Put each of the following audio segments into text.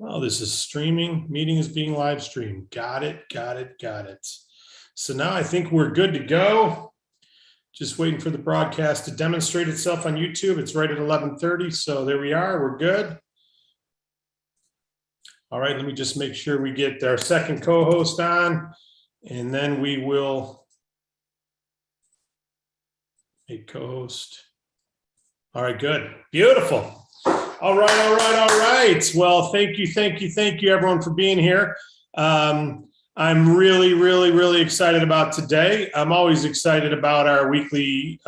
Oh, this is streaming. Meeting is being live streamed. Got it, got it, got it. So now I think we're good to go. Just waiting for the broadcast to demonstrate itself on YouTube. It's right at 11:30. So there we are. We're good. All right, let me just make sure we get our second co-host on, and then we will make co-host. All right, good. Beautiful. All right. Well, thank you, everyone, for being here. I'm really excited about today. I'm always excited about our weekly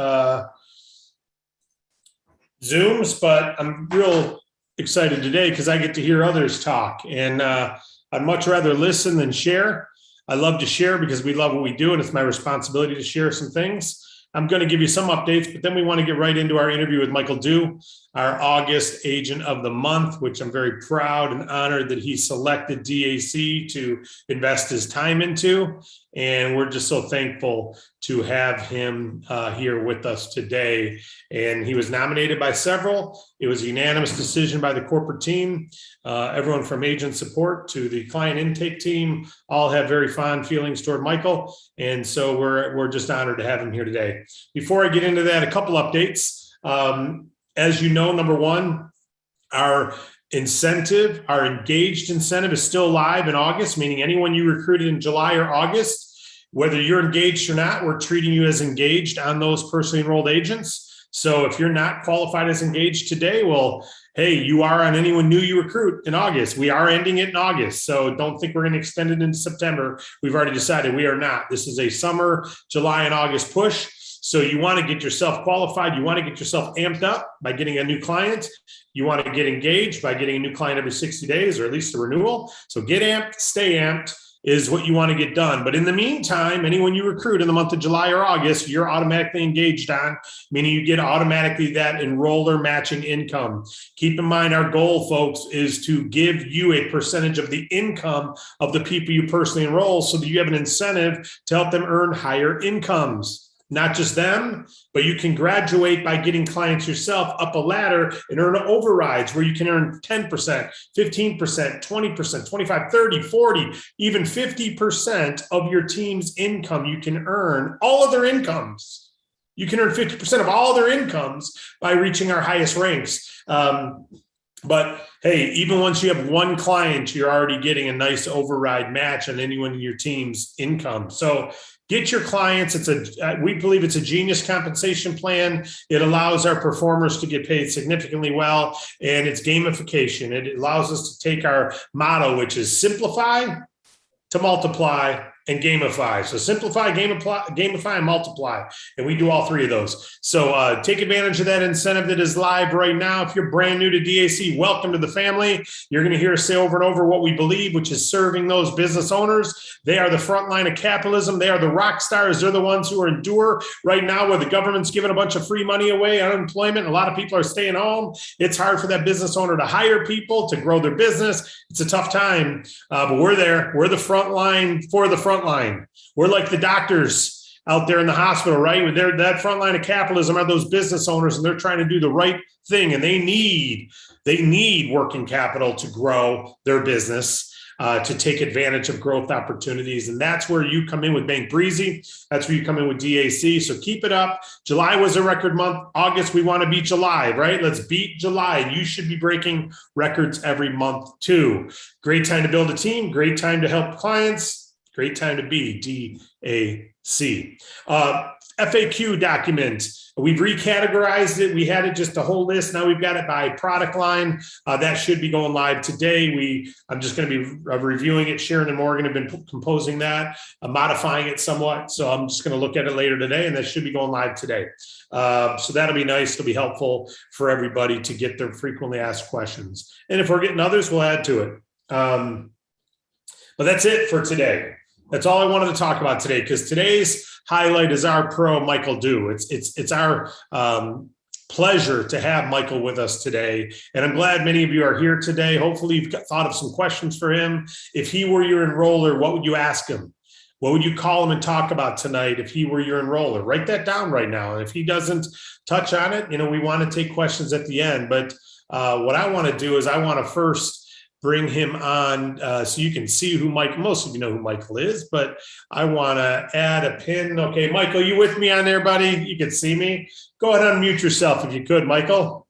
Zooms, but I'm real excited today because I get to hear others talk, and I'd much rather listen than share. I love to share because we love what we do, and it's my responsibility to share some things. I'm going to give you some updates, but then we want to get right into our interview with Michael Du, our August Agent of the Month, which I'm very proud and honored that he selected DAC to invest his time into. And we're just so thankful to have him here with us today. And he was nominated by several. It was a unanimous decision by the corporate team. Everyone from agent support to the client intake team all have very fond feelings toward Michael. And so we're just honored to have him here today. Before I get into that, a couple updates. As you know, number one, our incentive, our engaged incentive is still live in August, meaning anyone you recruited in July or August, whether you're engaged or not, we're treating you as engaged on those personally enrolled agents. So if you're not qualified as engaged today, well, hey, you are on anyone new you recruit in August. We are ending it in August. So don't think we're going to extend it into September. We've already decided we are not. This is a summer, July and August push. So you want to get yourself qualified. You want to get yourself amped up by getting a new client. You want to get engaged by getting a new client every 60 days or at least a renewal. So get amped, stay amped is what you want to get done. But in the meantime, anyone you recruit in the month of July or August, you're automatically engaged on, meaning you get automatically that enroller matching income. Keep in mind, our goal, folks, is to give you a percentage of the income of the people you personally enroll so that you have an incentive to help them earn higher incomes. Not just them, but you can graduate by getting clients yourself up a ladder and earn overrides where you can earn 10%, 15%, 20%, 25, 30, 40, even 50% of your team's income. You can earn all of their incomes. You can earn 50% of all their incomes by reaching our highest ranks. But hey, even once you have one client, you're already getting a nice override match on anyone in your team's income. So get your clients. We believe it's a genius compensation plan. It allows our performers to get paid significantly well, and it's gamification. It allows us to take our motto, which is simplify to multiply and gamify. So simplify, gamify, and multiply. And we do all three of those. So take advantage of that incentive that is live right now. If you're brand new to DAC, welcome to the family. You're going to hear us say over and over what we believe, which is serving those business owners. They are the front line of capitalism. They are the rock stars. They're the ones who endure right now where the government's giving a bunch of free money away, unemployment. A lot of people are staying home. It's hard for that business owner to hire people, to grow their business. It's a tough time, but we're there. We're the front line for the front line. We're like the doctors out there in the hospital, right? That front line of capitalism are those business owners, and they're trying to do the right thing, and they need working capital to grow their business, to take advantage of growth opportunities. And that's where you come in with Bank Breezy. That's where you come in with DAC. So keep it up. July was a record month. August, we want to beat July, right? Let's beat July. You should be breaking records every month too. Great time to build a team. Great time to help clients. Great time to be DAC. FAQ document. We've recategorized it. We had it just a whole list. Now we've got it by product line. That should be going live today. I'm just going to be reviewing it. Sharon and Morgan have been composing that, modifying it somewhat. So I'm just going to look at it later today, and that should be going live today. So that'll be nice. It'll be helpful for everybody to get their frequently asked questions. And if we're getting others, we'll add to it. But that's it for today. That's all I wanted to talk about today, because today's highlight is our pro, Michael Du. It's our pleasure to have Michael with us today. And I'm glad many of you are here today. Hopefully you've thought of some questions for him. If he were your enroller, what would you ask him? What would you call him and talk about tonight if he were your enroller? Write that down right now. And if he doesn't touch on it, we want to take questions at the end. But what I want to do is I want to first bring him on so you can see who Mike. Most of you know who Michael is, but I want to add a pin. Okay, Michael, you with me on there, buddy? You can see me. Go ahead and unmute yourself if you could, Michael.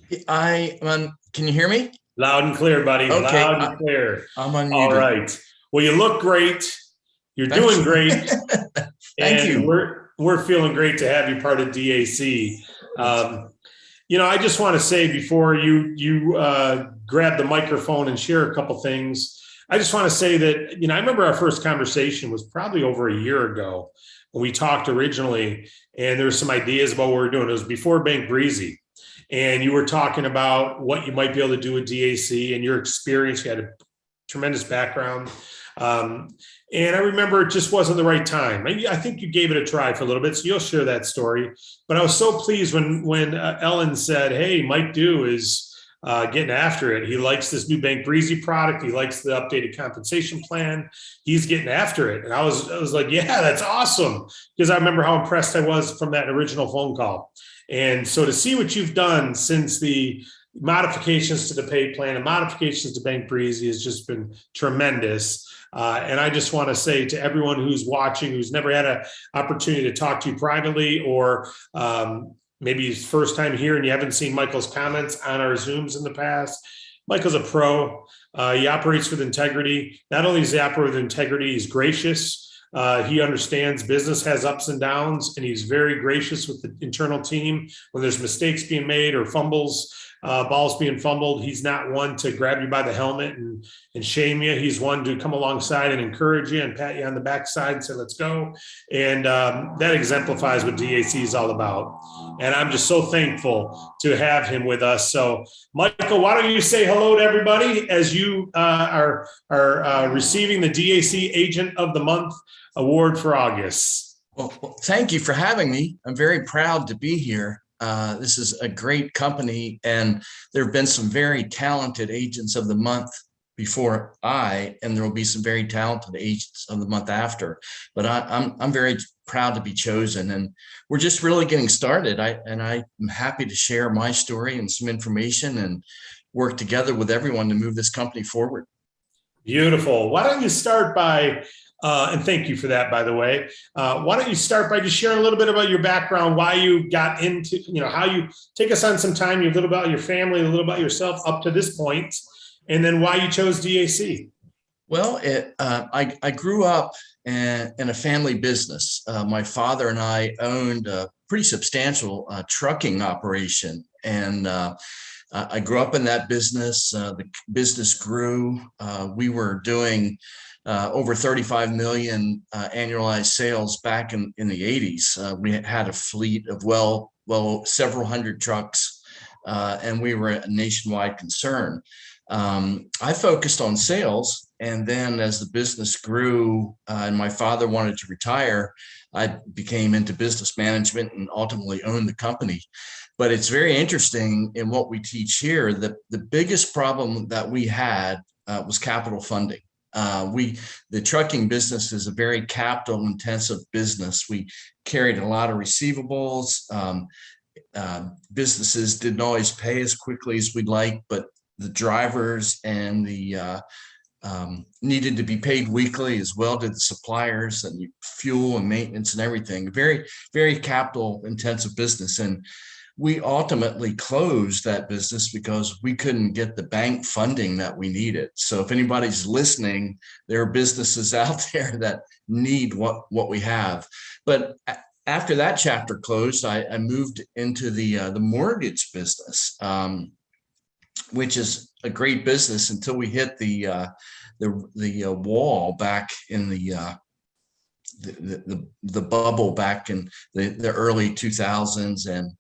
Can you hear me? Loud and clear, buddy. Okay, Loud and clear. I'm unmuted. All right. Well, you look great. You're doing great. Thank you. We're feeling great to have you part of DAC. I just want to say before you grab the microphone and share a couple things, I just want to say that, I remember our first conversation was probably over a year ago when we talked originally, and there were some ideas about what we were doing. It was before Bank Breezy. And you were talking about what you might be able to do with DAC and your experience. You had a tremendous background. And I remember it just wasn't the right time. I think you gave it a try for a little bit, so you'll share that story. But I was so pleased when Ellen said, "Hey, Mike Dew is getting after it. He likes this new Bank Breezy product. He likes the updated compensation plan. He's getting after it." And I was like, "Yeah, that's awesome," because I remember how impressed I was from that original phone call. And so to see what you've done since the modifications to the pay plan and modifications to Bank Breezy has just been tremendous. And I just want to say to everyone who's watching, who's never had an opportunity to talk to you privately, or maybe it's first time here and you haven't seen Michael's comments on our Zooms in the past, Michael's a pro. He operates with integrity. Not only does he operate with integrity, he's gracious. He understands business has ups and downs, and he's very gracious with the internal team. When there's mistakes being made or fumbles, balls being fumbled, he's not one to grab you by the helmet and shame you. He's one to come alongside and encourage you and pat you on the backside and say, "Let's go." And that exemplifies what DAC is all about. And I'm just so thankful to have him with us. So, Michael, why don't you say hello to everybody as you are receiving the DAC Agent of the Month award for August. Well, thank you for having me. I'm very proud to be here. This is a great company, and there have been some very talented Agents of the Month before and there will be some very talented Agents of the Month after. But I'm very proud to be chosen, and we're just really getting started. I'm happy to share my story and some information and work together with everyone to move this company forward. Beautiful. Why don't you start by and thank you for that, by the way. Why don't you start by just sharing a little bit about your background, why you got into, how you take us on some time, a little about your family, a little about yourself up to this point, and then why you chose DAC. Well, I grew up in a family business. My father and I owned a pretty substantial trucking operation, and I grew up in that business. The business grew. We were doing over 35 million annualized sales back in the 80s. We had a fleet of several hundred trucks, and we were a nationwide concern. I focused on sales, and then as the business grew and my father wanted to retire, I became into business management and ultimately owned the company. But it's very interesting in what we teach here that the biggest problem that we had was capital funding. The trucking business is a very capital intensive business. We carried a lot of receivables. Businesses didn't always pay as quickly as we'd like, but the drivers and the needed to be paid weekly, as well did the suppliers, and fuel and maintenance and everything. Very, very capital intensive business. And we ultimately closed that business because we couldn't get the bank funding that we needed. So if anybody's listening, there are businesses out there that need what we have. But after that chapter closed, I moved into the mortgage business, which is a great business until we hit the wall back in the bubble back in the early 2000s. And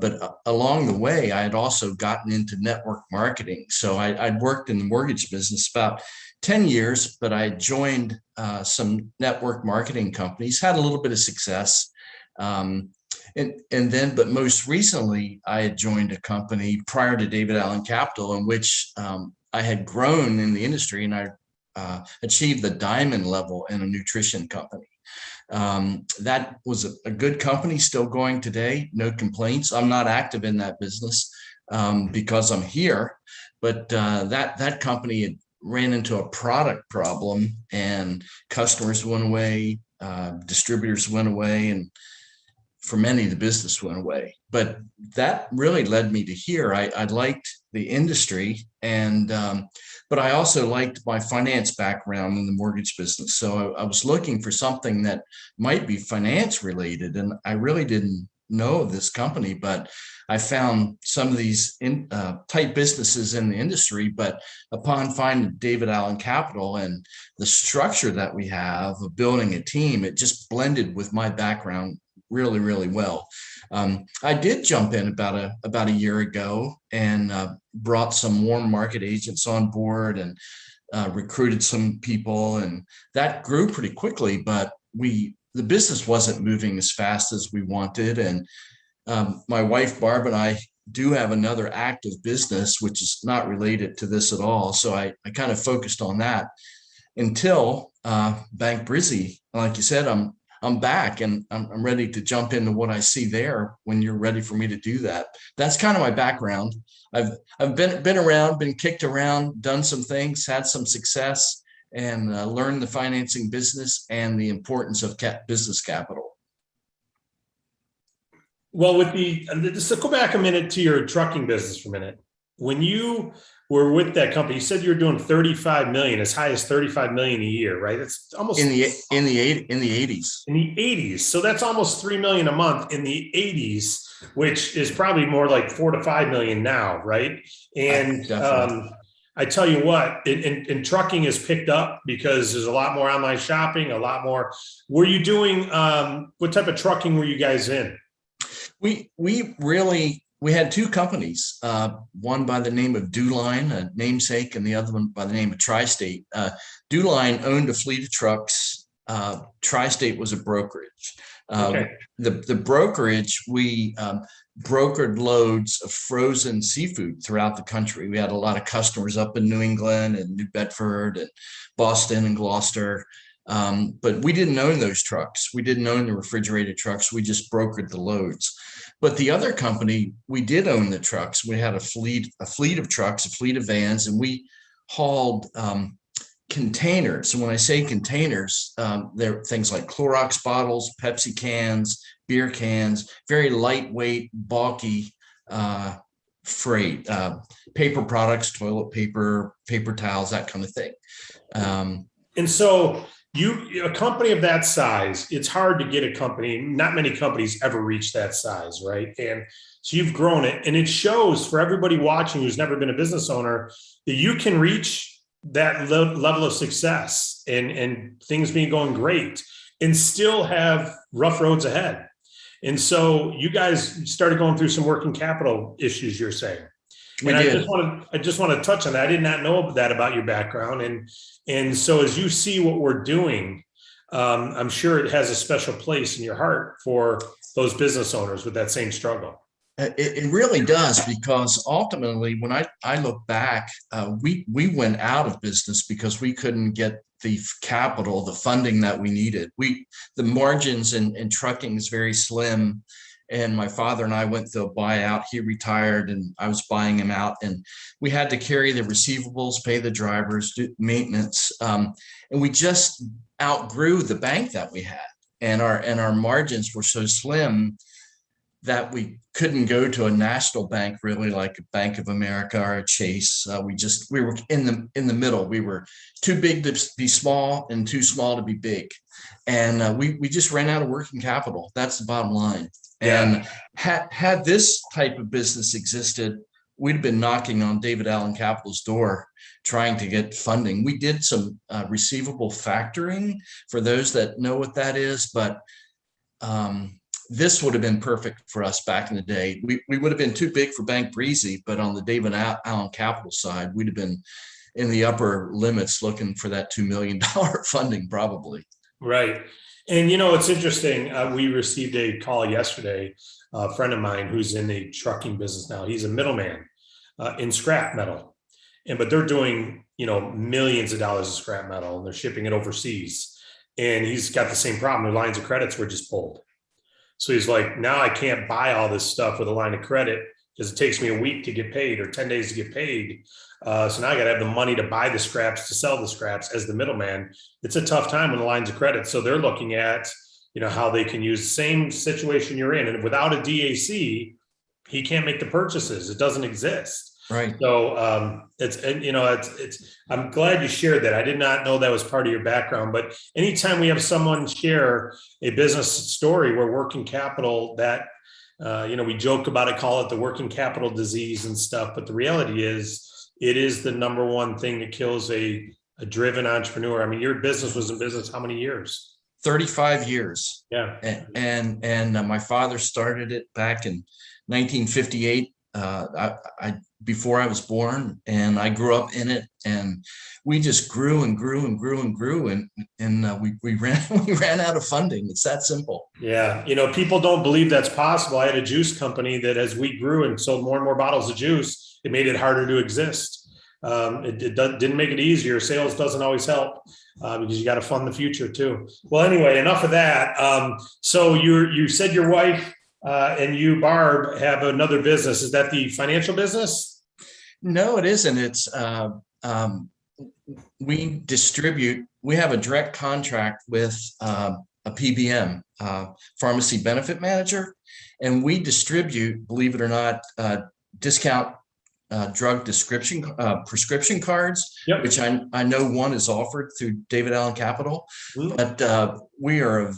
but along the way, I had also gotten into network marketing. So I'd worked in the mortgage business about 10 years, but I joined some network marketing companies, had a little bit of success. But most recently, I had joined a company prior to David Allen Capital, in which I had grown in the industry, and I achieved the diamond level in a nutrition company. That was a good company, still going today, no complaints. I'm not active in that business because I'm here, but that company had ran into a product problem, and customers went away, distributors went away, and for many, the business went away. But that really led me to here. I liked the industry, and but I also liked my finance background in the mortgage business. So I was looking for something that might be finance related, and I really didn't know this company, but I found some of these type businesses in the industry. But upon finding David Allen Capital and the structure that we have of building a team, it just blended with my background really, really well. I did jump in about a year ago and brought some warm market agents on board and recruited some people, and that grew pretty quickly. But the business wasn't moving as fast as we wanted, and my wife Barb and I do have another active business which is not related to this at all. So I kind of focused on that until Bank Brizzy. Like you said, I'm back, and I'm ready to jump into what I see there when you're ready for me to do that. That's kind of my background. I've been around, been kicked around, done some things, had some success, and learned the financing business and the importance of business capital. Well, just go back a minute to your trucking business for a minute. When you were with that company, you said you were doing 35 million, as high as 35 million a year, right? It's almost in the 80s. In the 80s. So that's almost 3 million a month in the 80s, which is probably more like 4 to 5 million now, right? And I tell you what, and trucking has picked up because there's a lot more online shopping, a lot more. Were you doing what type of trucking were you guys in? We had two companies, one by the name of DoLine, a namesake, and the other one by the name of Tri-State. DoLine owned a fleet of trucks. Tri-State was a brokerage. Okay. The brokerage, we brokered loads of frozen seafood throughout the country. We had a lot of customers up in New England and New Bedford and Boston and Gloucester. But we didn't own those trucks. We didn't own the refrigerated trucks. We just brokered the loads. But the other company, we did own the trucks. We had a fleet of trucks, a fleet of vans, and we hauled containers. And when I say containers, they're things like Clorox bottles, Pepsi cans, beer cans, very lightweight, bulky freight, paper products, toilet paper, paper towels, that kind of thing. And so a company of that size, it's hard to get a company. Not many companies ever reach that size, right? And so you've grown it, and it shows for everybody watching who's never been a business owner that you can reach that level of success and things being going great and still have rough roads ahead. And so you guys started going through some working capital issues, you're saying. And I just want to touch on that. I did not know that about your background. And so as you see what we're doing, I'm sure it has a special place in your heart for those business owners with that same struggle. It really does, because ultimately, when I look back, we went out of business because we couldn't get the capital, the funding that we needed. The margins in trucking is very slim. And my father and I went through a buyout. He retired and I was buying him out. And we had to carry the receivables, pay the drivers, do maintenance. And we just outgrew the bank that we had. And our margins were so slim that we couldn't go to a national bank, really, like a Bank of America or a Chase. We were in the middle. We were too big to be small and too small to be big. And we just ran out of working capital. That's the bottom line. And had this type of business existed, we'd have been knocking on David Allen Capital's door trying to get funding. We did some receivable factoring for those that know what that is, but this would have been perfect for us back in the day. We would have been too big for Bank Breezy, but on the David Allen Capital side, we'd have been in the upper limits looking for that $2 million funding probably. Right. And, it's interesting. We received a call yesterday, a friend of mine who's in the trucking business now. He's a middleman in scrap metal. But they're doing, millions of dollars of scrap metal, and they're shipping it overseas. And he's got the same problem. Their lines of credits were just pulled. So he's like, now I can't buy all this stuff with a line of credit because it takes me a week to get paid or 10 days to get paid. So now I got to have the money to buy the scraps, to sell the scraps as the middleman. It's a tough time on the lines of credit. So they're looking at, how they can use the same situation you're in. And without a DAC, he can't make the purchases. It doesn't exist. Right. So I'm glad you shared that. I did not know that was part of your background, but anytime we have someone share a business story where working capital that, we joke about it, call it the working capital disease and stuff. But the reality is it is the number one thing that kills a driven entrepreneur. I mean, your business was in business how many years? 35 years. Yeah. And my father started it back in 1958. Before I was born, and I grew up in it, and we just grew and grew and grew and grew, and we ran out of funding. It's that simple. Yeah, people don't believe that's possible. I had a juice company that, as we grew and sold more and more bottles of juice, it made it harder to exist. It didn't make it easier. Sales doesn't always help because you got to fund the future too. Well, anyway, enough of that. So you said your wife and you, Barb, have another business. Is that the financial business? No, it isn't. It's we have a direct contract with a PBM, pharmacy benefit manager, and we distribute, believe it or not, discount drug prescription cards, yep. Which I know one is offered through David Allen Capital, but we are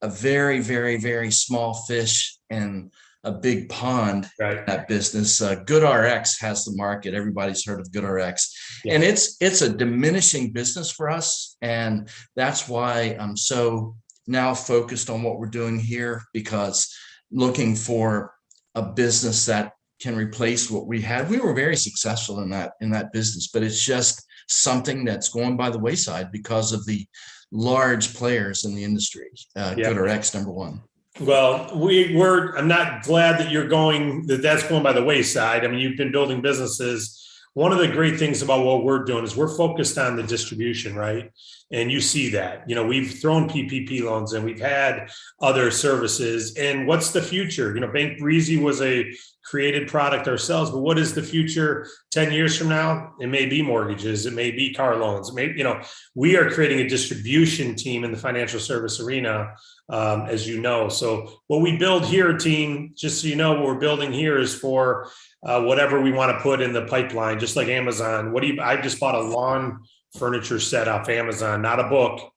a very, very, very small fish in a big pond. Right. That business. GoodRx has the market. Everybody's heard of GoodRx, yeah. And it's a diminishing business for us, and that's why I'm so now focused on what we're doing here, because looking for a business that can replace what we had. We were very successful in that business, but it's just something that's going by the wayside because of the large players in the industry. GoodRx, number one. Well, I'm not glad that that's going by the wayside. I mean, you've been building businesses. One of the great things about what we're doing is we're focused on the distribution, right? And you see that, we've thrown PPP loans and we've had other services. And what's the future? Bank Breezy was a created product ourselves, but what is the future 10 years from now? It may be mortgages. It may be car loans. It may, we are creating a distribution team in the financial service arena, as you know. So what we build here, team, just so you know, what we're building here is for whatever we want to put in the pipeline, just like Amazon. I just bought a lawn furniture set off Amazon, not a book,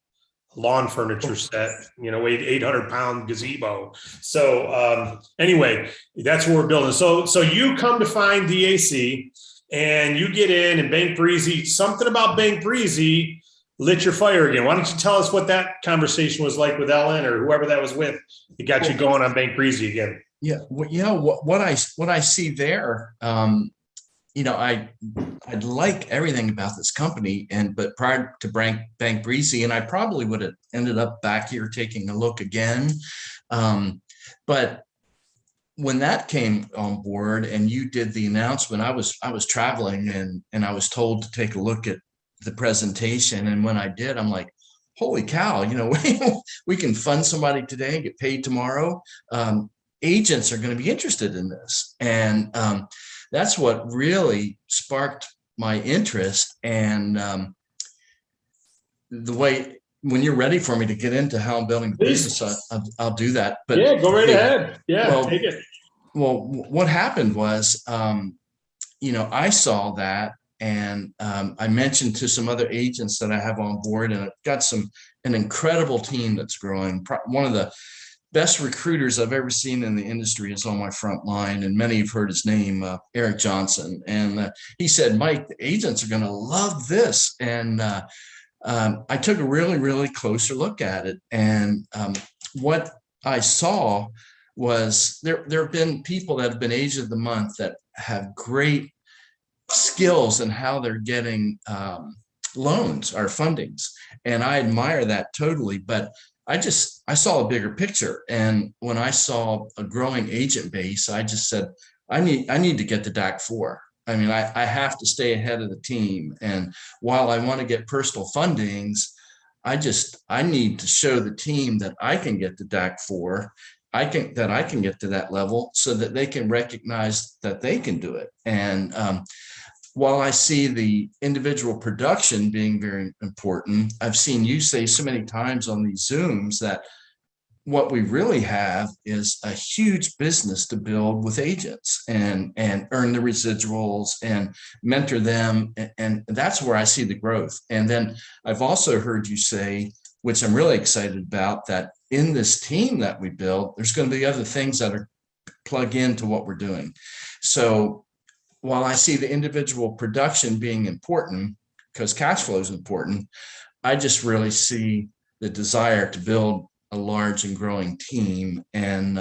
lawn furniture set, weighed 800-pound gazebo. So anyway, that's what we're building. So you come to find DAC and you get in, and Bank Breezy, something about Bank Breezy lit your fire again. Why don't you tell us what that conversation was like with Ellen or whoever that was with that got you going on Bank Breezy again? Yeah. Well, what I see there, I like everything about this company, but prior to Bank Breezy, and I probably would have ended up back here taking a look again. But when that came on board and you did the announcement, I was traveling and I was told to take a look at the presentation. And when I did, I'm like, holy cow, we can fund somebody today and get paid tomorrow. Agents are going to be interested in this. And that's what really sparked my interest. And the way, when you're ready for me to get into how I'm building the business, I'll do that. But yeah, go right ahead. Yeah, take it. Well, what happened was, I saw that, and I mentioned to some other agents that I have on board, and I've got an incredible team that's growing. One of the best recruiters I've ever seen in the industry is on my front line, and many have heard his name, Eric Johnson. And he said, Mike, the agents are going to love this. And I took a really, really closer look at it. And what I saw was there have been people that have been Agent of the Month that have great skills in how they're getting loans or fundings. And I admire that totally. But I saw a bigger picture. And when I saw a growing agent base, I just said, I need to get to DAC 4. I mean, I have to stay ahead of the team. And while I want to get personal fundings, I need to show the team that I can get to DAC 4. I can get to that level so that they can recognize that they can do it. And while I see the individual production being very important, I've seen you say so many times on these Zooms that what we really have is a huge business to build with agents and earn the residuals and mentor them. And that's where I see the growth. And then I've also heard you say, which I'm really excited about, that in this team that we build, there's going to be other things that are plug into what we're doing. So while I see the individual production being important because cash flow is important, I just really see the desire to build a large and growing team. And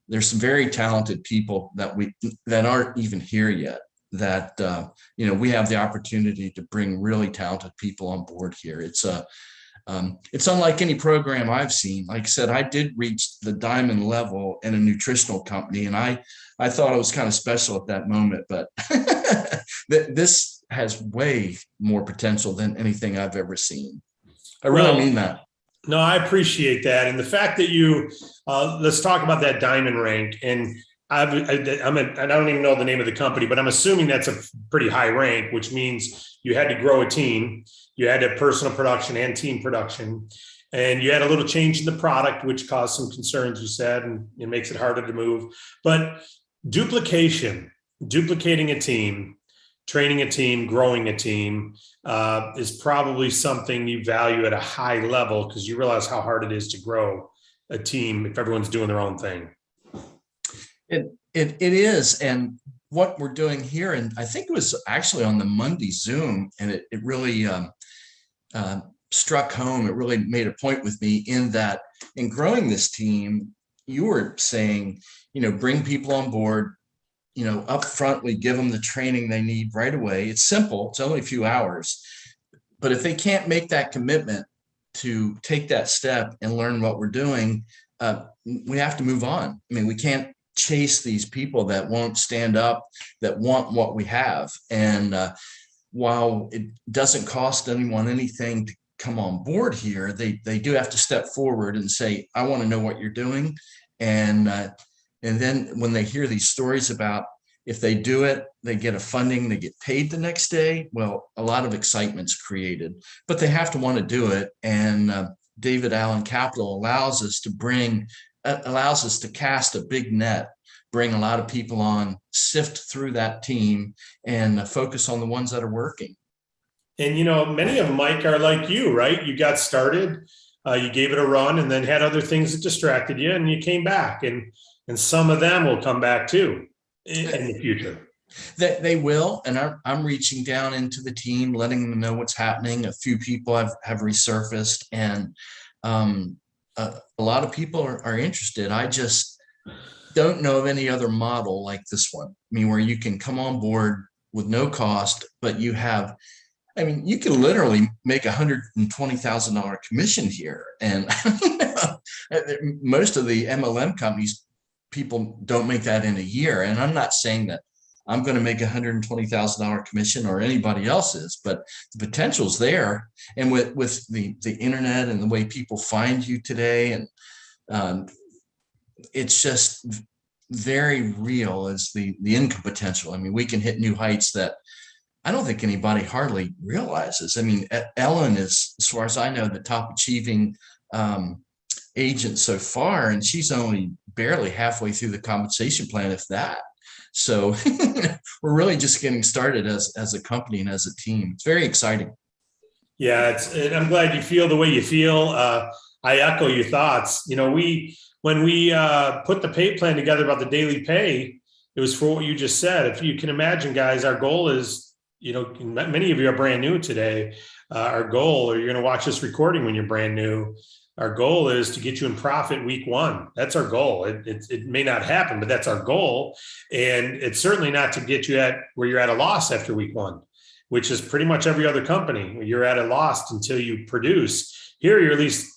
there's some very talented people that aren't even here yet that, we have the opportunity to bring really talented people on board here. It's unlike any program I've seen. Like I said, I did reach the diamond level in a nutritional company, and I thought I was kind of special at that moment, but this has way more potential than anything I've ever seen. I really mean that. No, I appreciate that. And the fact that let's talk about that diamond rank. And I don't even know the name of the company, but I'm assuming that's a pretty high rank, which means you had to grow a team. You had a personal production and team production, and you had a little change in the product, which caused some concerns, you said, and it makes it harder to move. But duplicating a team, training a team, growing a team is probably something you value at a high level because you realize how hard it is to grow a team if everyone's doing their own thing. It is. And what we're doing here, and I think it was actually on the Monday Zoom, and it really struck home. It really made a point with me in that in growing this team, you were saying, bring people on board, up front, we give them the training they need right away. It's simple. It's only a few hours. But if they can't make that commitment to take that step and learn what we're doing, we have to move on. I mean, we can't chase these people that won't stand up, that want what we have. And while it doesn't cost anyone anything to come on board here, they do have to step forward and say, I want to know what you're doing. And then when they hear these stories about if they do it, they get a funding, they get paid the next day. Well, a lot of excitement's created, but they have to want to do it. And David Allen Capital allows us to cast a big net, bring a lot of people on, sift through that team, and focus on the ones that are working. And, many of them, Mike, are like you, right? You got started, you gave it a run, and then had other things that distracted you, and you came back. And some of them will come back too in the future. They will. And I'm reaching down into the team, letting them know what's happening. A few people have resurfaced, and a lot of people are interested. I just don't know of any other model like this one. I mean, where you can come on board with no cost, but you can literally make $120,000 commission here. And most of the MLM companies, people don't make that in a year. And I'm not saying that I'm going to make $120,000 commission or anybody else's, but the potential's there. And with the internet and the way people find you today, and it's just very real as the income potential. I mean, we can hit new heights that I don't think anybody hardly realizes. I mean, Ellen is, as far as I know, the top achieving agent so far, and she's only barely halfway through the compensation plan, if that. So we're really just getting started as a company and as a team. It's very exciting. Yeah, and I'm glad you feel the way you feel. I echo your thoughts. When we put the pay plan together about the daily pay, it was for what you just said. If you can imagine, guys, our goal is, many of you are brand new today. Our goal, or you're going to watch this recording when you're brand new, our goal is to get you in profit week one. That's our goal. It may not happen, but that's our goal. And it's certainly not to get you at where you're at a loss after week one, which is pretty much every other company. You're at a loss until you produce. Here, you're at least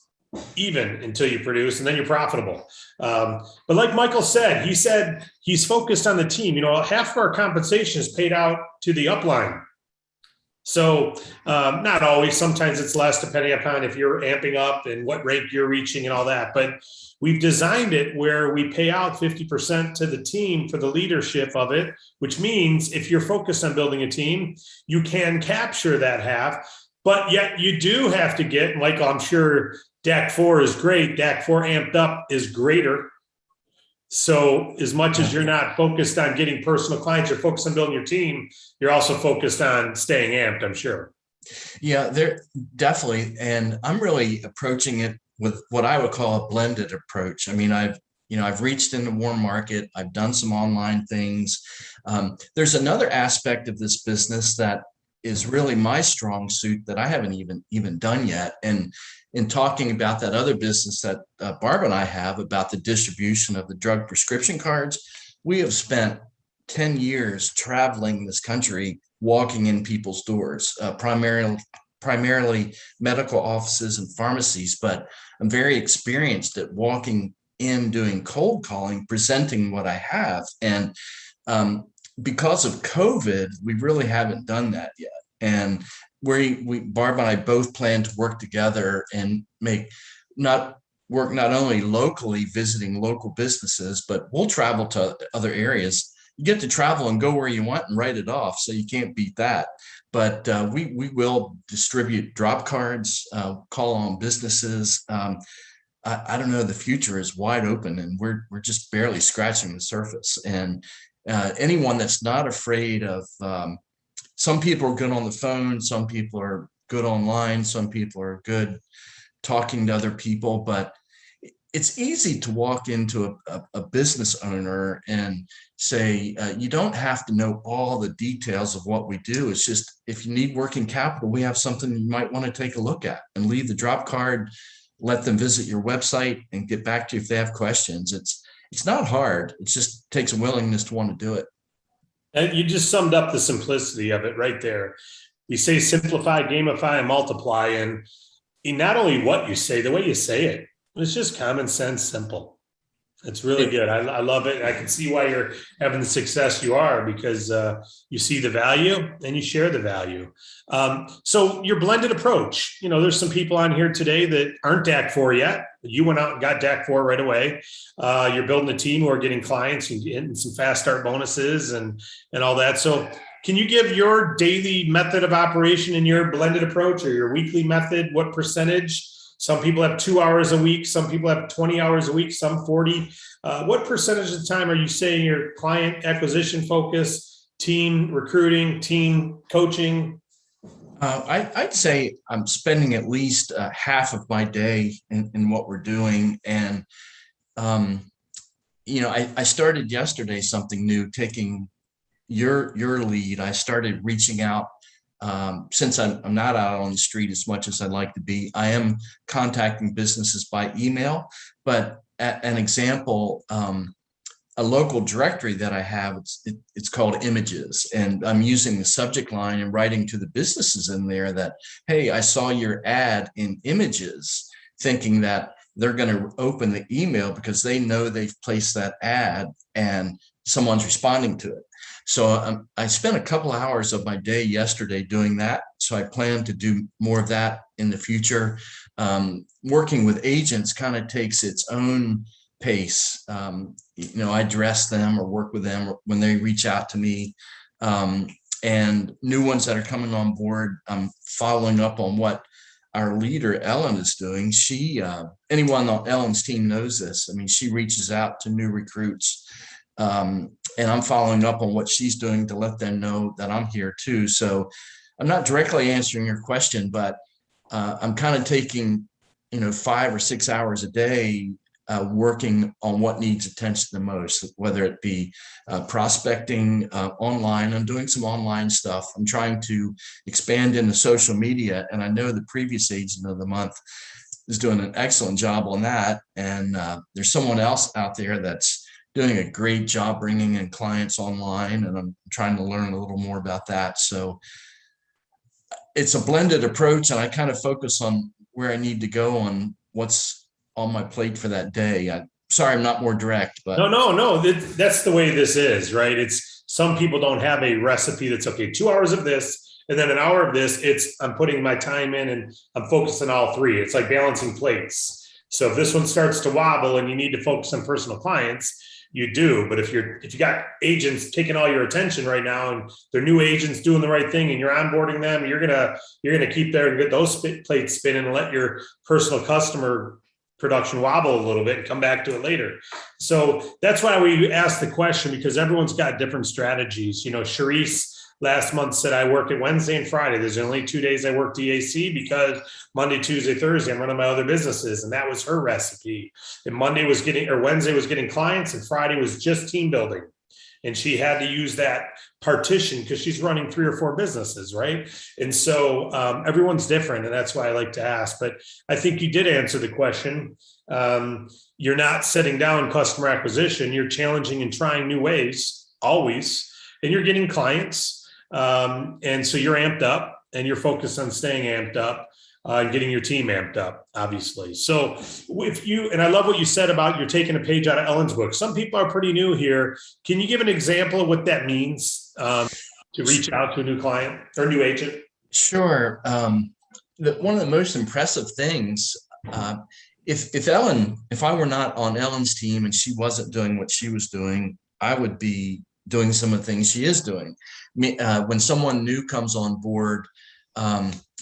even until you produce, and then you're profitable. But like Michael said, he said he's focused on the team. Half of our compensation is paid out to the upline. So not always, sometimes it's less depending upon if you're amping up and what rank you're reaching and all that. But we've designed it where we pay out 50% to the team for the leadership of it, which means if you're focused on building a team, you can capture that half. But yet you do have to get, Michael, I'm sure DAC 4 is great. DAC 4 amped up is greater. So as much as you're not focused on getting personal clients, you're focused on building your team, you're also focused on staying amped, I'm sure. Yeah, there definitely. And I'm really approaching it with what I would call a blended approach. I mean, I've reached in the warm market. I've done some online things. There's another aspect of this business that is really my strong suit that I haven't even done yet. And in talking about that other business that Barb and I have about the distribution of the drug prescription cards, we have spent 10 years traveling this country, walking in people's doors, primarily medical offices and pharmacies, but I'm very experienced at walking in, doing cold calling, presenting what I have. And because of COVID, we really haven't done that yet. And Barb and I both plan to work together and not only locally visiting local businesses, but we'll travel to other areas. You get to travel and go where you want and write it off, so you can't beat that. But we will distribute drop cards, call on businesses. I don't know. The future is wide open, and we're just barely scratching the surface. And anyone that's not afraid of some people are good on the phone, some people are good online, some people are good talking to other people, but it's easy to walk into a business owner and say, you don't have to know all the details of what we do. It's just, if you need working capital, we have something you might want to take a look at, and leave the drop card, let them visit your website and get back to you if they have questions. It's not hard. It just takes a willingness to want to do it. And you just summed up the simplicity of it right there. We say simplify, gamify, and multiply. And not only what you say, the way you say it, it's just common sense, simple. It's really good. I love it. I can see why you're having the success you are, because you see the value and you share the value. So your blended approach, there's some people on here today that aren't DAC 4 yet. You went out and got DAC 4 right away. You're building a team who are getting clients and getting some fast start bonuses and all that. So can you give your daily method of operation in your blended approach, or your weekly method? What percentage? Some people have 2 hours a week. Some people have 20 hours a week, some 40. What percentage of the time are you saying your client acquisition focus, team recruiting, team coaching? I'd say I'm spending at least half of my day in what we're doing. And, I started yesterday something new, taking your lead. I started reaching out. Since I'm not out on the street as much as I'd like to be, I am contacting businesses by email. But an example, a local directory that I have, it's called Images, and I'm using the subject line and writing to the businesses in there that, hey, I saw your ad in Images, thinking that they're going to open the email because they know they've placed that ad and someone's responding to it. So I spent a couple of hours of my day yesterday doing that. So I plan to do more of that in the future. Working with agents kind of takes its own pace. I dress them or work with them when they reach out to me. And new ones that are coming on board, I'm following up on what our leader, Ellen, is doing. Anyone on Ellen's team knows this. I mean, she reaches out to new recruits. And I'm following up on what she's doing to let them know that I'm here too. So I'm not directly answering your question, but I'm kind of taking, 5 or 6 hours a day working on what needs attention the most, whether it be prospecting online. I'm doing some online stuff. I'm trying to expand into social media. And I know the previous agent of the month is doing an excellent job on that. And there's someone else out there that's doing a great job bringing in clients online, and I'm trying to learn a little more about that. So it's a blended approach, and I kind of focus on where I need to go on what's on my plate for that day. Sorry, I'm not more direct, but No. That's the way this is, right? It's some people don't have a recipe that's okay, 2 hours of this, And then an hour of this, I'm putting my time in and I'm focused on all three. It's like balancing plates. So if this one starts to wobble and you need to focus on personal clients, you do. But if you got agents taking all your attention right now and they're new agents doing the right thing and you're onboarding them, you're gonna keep there and get those plates spinning and let your personal customer production wobble a little bit and come back to it later. So that's why we asked the question, because everyone's got different strategies. Charisse last month said, I work at Wednesday and Friday. There's only 2 days I work DAC because Monday, Tuesday, Thursday, I'm running my other businesses. And that was her recipe. And Wednesday was getting clients, and Friday was just team building. And she had to use that partition because she's running 3 or 4 businesses, right? And so everyone's different. And that's why I like to ask. But I think you did answer the question. You're not setting down customer acquisition. You're challenging and trying new ways, always. And you're getting clients. And so you're amped up and you're focused on staying amped up and getting your team amped up, obviously. So and I love what you said about you're taking a page out of Ellen's book. Some people are pretty new here. Can you give an example of what that means to reach out to a new client or new agent? Sure. One of the most impressive things, if I were not on Ellen's team and she wasn't doing what she was doing, I would be doing some of the things she is doing. When someone new comes on board,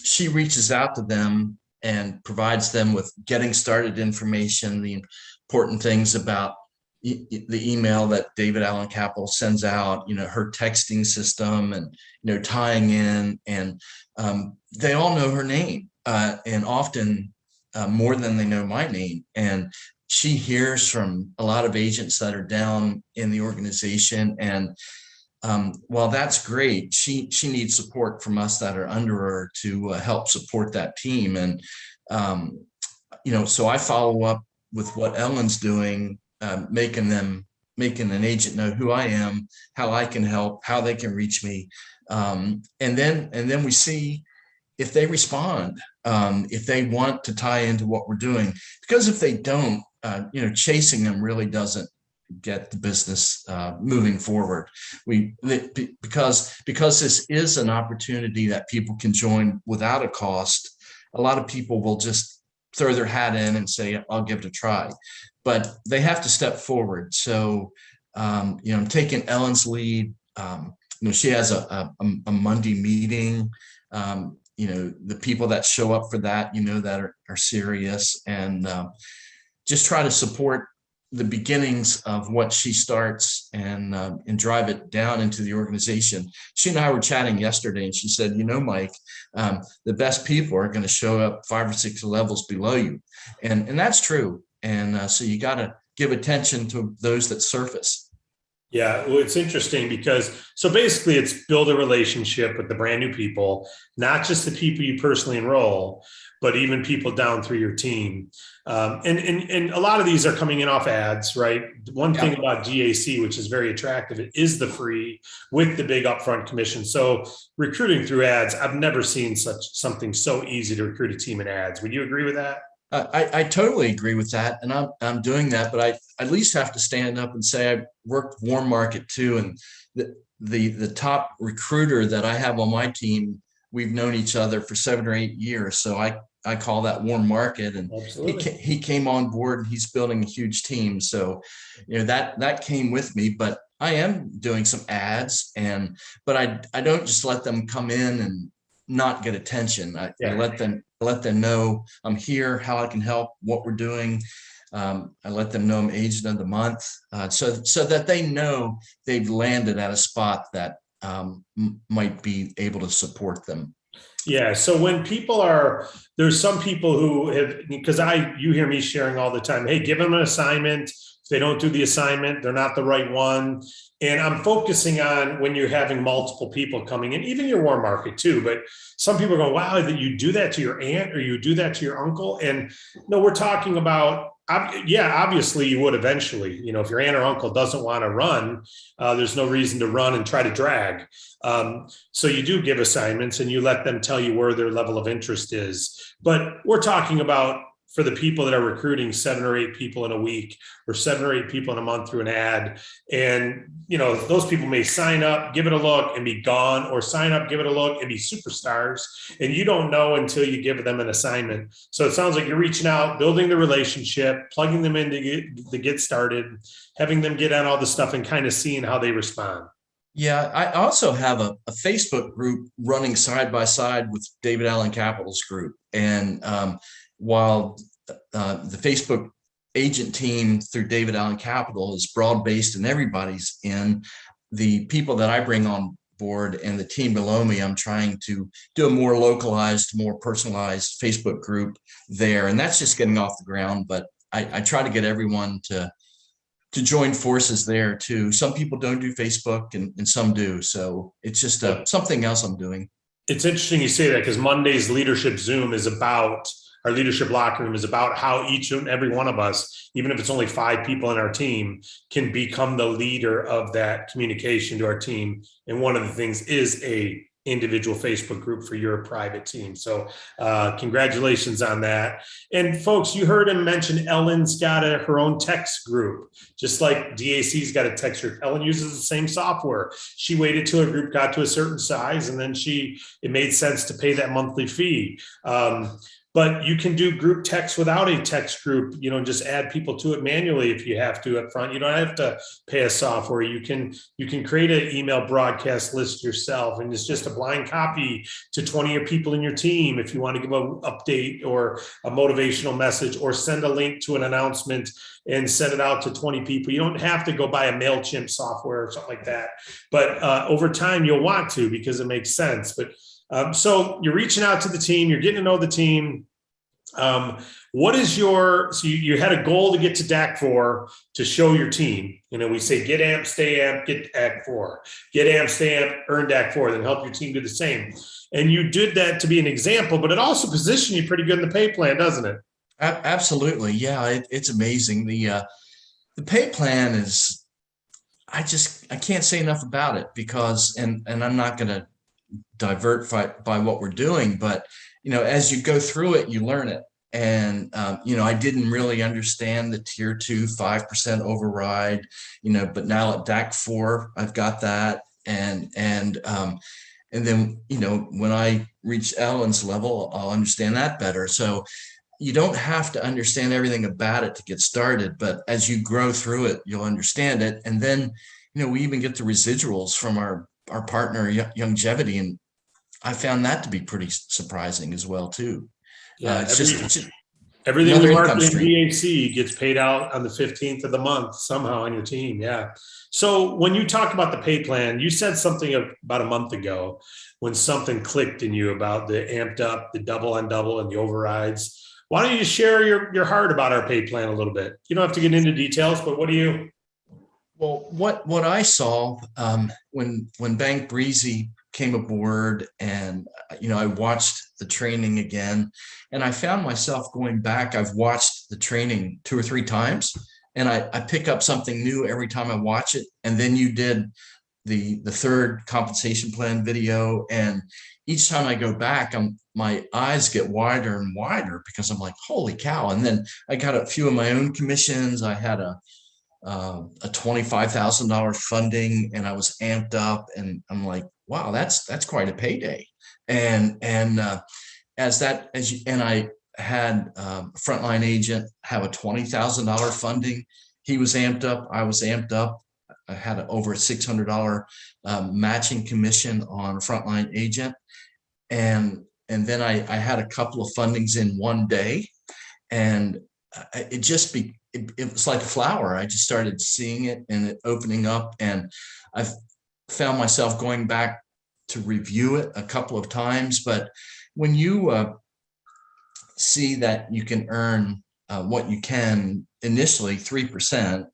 she reaches out to them and provides them with getting started information, the important things about the email that David Allen Capital sends out, her texting system and, tying in, and they all know her name and often more than they know my name. And she hears from a lot of agents that are down in the organization. And while that's great, she needs support from us that are under her to help support that team. And, so I follow up with what Ellen's doing, making an agent know who I am, how I can help, how they can reach me. And then we see if they respond, if they want to tie into what we're doing, because if they don't, chasing them really doesn't get the business moving forward. Because this is an opportunity that people can join without a cost. A lot of people will just throw their hat in and say, I'll give it a try, but they have to step forward. So, I'm taking Ellen's lead. She has a Monday meeting. The people that show up for that, that are serious, and just try to support the beginnings of what she starts and drive it down into the organization. She and I were chatting yesterday, and she said, Mike, the best people are going to show up 5 or 6 levels below you. And that's true. And so you got to give attention to those that surface. Yeah, well, it's interesting because so basically it's build a relationship with the brand new people, not just the people you personally enroll, but even people down through your team. And a lot of these are coming in off ads, right? One thing about DAC, which is very attractive, it is the free with the big upfront commission. So recruiting through ads, I've never seen something so easy to recruit a team in ads. Would you agree with that? I totally agree with that, and I'm doing that. But I at least have to stand up and say I worked warm market too, and the top recruiter that I have on my team, we've known each other for 7 or 8 years. So I call that warm market, and he came on board and he's building a huge team. So that came with me, but I am doing some ads, but I don't just let them come in and not get attention. I let them know I'm here, how I can help, what we're doing. I let them know I'm agent of the month, so that they know they've landed at a spot that might be able to support them. Yeah. So when there's some people who have, because you hear me sharing all the time, hey, give them an assignment. If they don't do the assignment, they're not the right one. And I'm focusing on when you're having multiple people coming in, even your warm market too. But some people are going, wow, that you do that to your aunt or you do that to your uncle. And no, we're talking about, obviously you would eventually, if your aunt or uncle doesn't want to run, there's no reason to run and try to drag. So you do give assignments and you let them tell you where their level of interest is. But we're talking about for the people that are recruiting 7 or 8 people in a week or 7 or 8 people in a month through an ad. And, those people may sign up, give it a look and be gone, or sign up, give it a look and be superstars. And you don't know until you give them an assignment. So it sounds like you're reaching out, building the relationship, plugging them in to get started, having them get on all the stuff and kind of seeing how they respond. Yeah, I also have a Facebook group running side by side with David Allen Capital's group. And while the Facebook agent team through David Allen Capital is broad based and everybody's in, the people that I bring on board and the team below me, I'm trying to do a more localized, more personalized Facebook group there. And that's just getting off the ground. But I try to get everyone to join forces there too. Some people don't do Facebook and some do. So it's just something else I'm doing. It's interesting you say that, because Monday's Leadership Zoom is about, our leadership locker room is about how each and every one of us, even if it's only 5 people in our team, can become the leader of that communication to our team. And one of the things is a individual Facebook group for your private team. So congratulations on that. And folks, you heard him mention Ellen's got her own text group, just like DAC's got a text group. Ellen uses the same software. She waited till her group got to a certain size, and then it made sense to pay that monthly fee. But you can do group text without a text group, just add people to it manually if you have to up front. You don't have to pay a software. You can create an email broadcast list yourself, and it's just a blind copy to 20 of people in your team if you want to give an update or a motivational message, or send a link to an announcement and send it out to 20 people. You don't have to go buy a MailChimp software or something like that. But over time, you'll want to, because it makes sense. But so you're reaching out to the team, you're getting to know the team. What is so you had a goal to get to DAC 4 to show your team. We say get AMP, stay AMP, get DAC 4, get AMP, stay AMP, earn DAC 4, then help your team do the same. And you did that to be an example, but it also positioned you pretty good in the pay plan, doesn't it? Absolutely. Yeah, it's amazing. The pay plan is, I can't say enough about it, because, and I'm not going to divert by what we're doing, but as you go through it, you learn it. And I didn't really understand the tier 2 5% override, but now at DAC 4 I've got that. And then when I reach Ellen's level, I'll understand that better. So you don't have to understand everything about it to get started, but as you grow through it, you'll understand it. And then we even get the residuals from our partner Youngevity, and I found that to be pretty surprising as well too. Yeah, everything we market in DAC gets paid out on the 15th of the month somehow on your team. Yeah. So when you talk about the pay plan, you said something about a month ago when something clicked in you about the amped up, the double on double, and the overrides. Why don't you share your heart about our pay plan a little bit? You don't have to get into details, but what do you? Well, what I saw when Bank Breezy came aboard, and I watched the training again, and I found myself going back. I've watched the training 2 or 3 times, and I pick up something new every time I watch it. And then you did the third compensation plan video, and each time I go back, my eyes get wider and wider, because I'm like, holy cow. And then I got a few of my own commissions. I had a $25,000 funding, and I was amped up, and I'm like, wow, that's quite a payday. And I had a frontline agent have a $20,000 funding. He was amped up. I was amped up. I had over a $600 matching commission on a frontline agent. And then I had a couple of fundings in one day, and it was like a flower. I just started seeing it and it opening up, and I've found myself going back to review it a couple of times. But when you see that you can earn what you can initially 3%,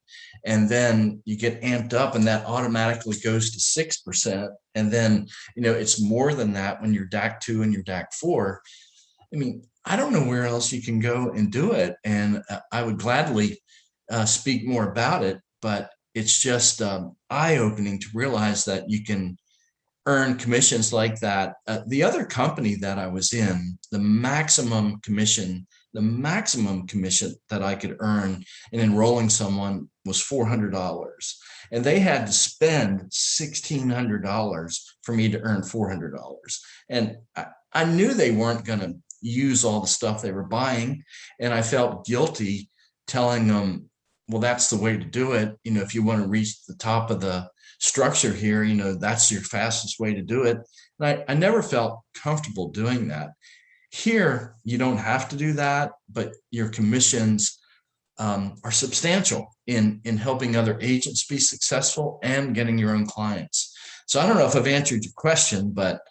and then you get amped up and that automatically goes to 6%, and then it's more than that when you're DAC 2 and you're DAC 4. I mean, I don't know where else you can go and do it, and I would gladly speak more about it, but it's just eye-opening to realize that you can earn commissions like that. The other company that I was in, the maximum commission that I could earn in enrolling someone was $400. And they had to spend $1,600 for me to earn $400. And I knew they weren't going to use all the stuff they were buying. And I felt guilty telling them, well, that's the way to do it. If you want to reach the top of the structure here, that's your fastest way to do it. And I never felt comfortable doing that. Here, you don't have to do that, but your commissions are substantial in helping other agents be successful and getting your own clients. So I don't know if I've answered your question, but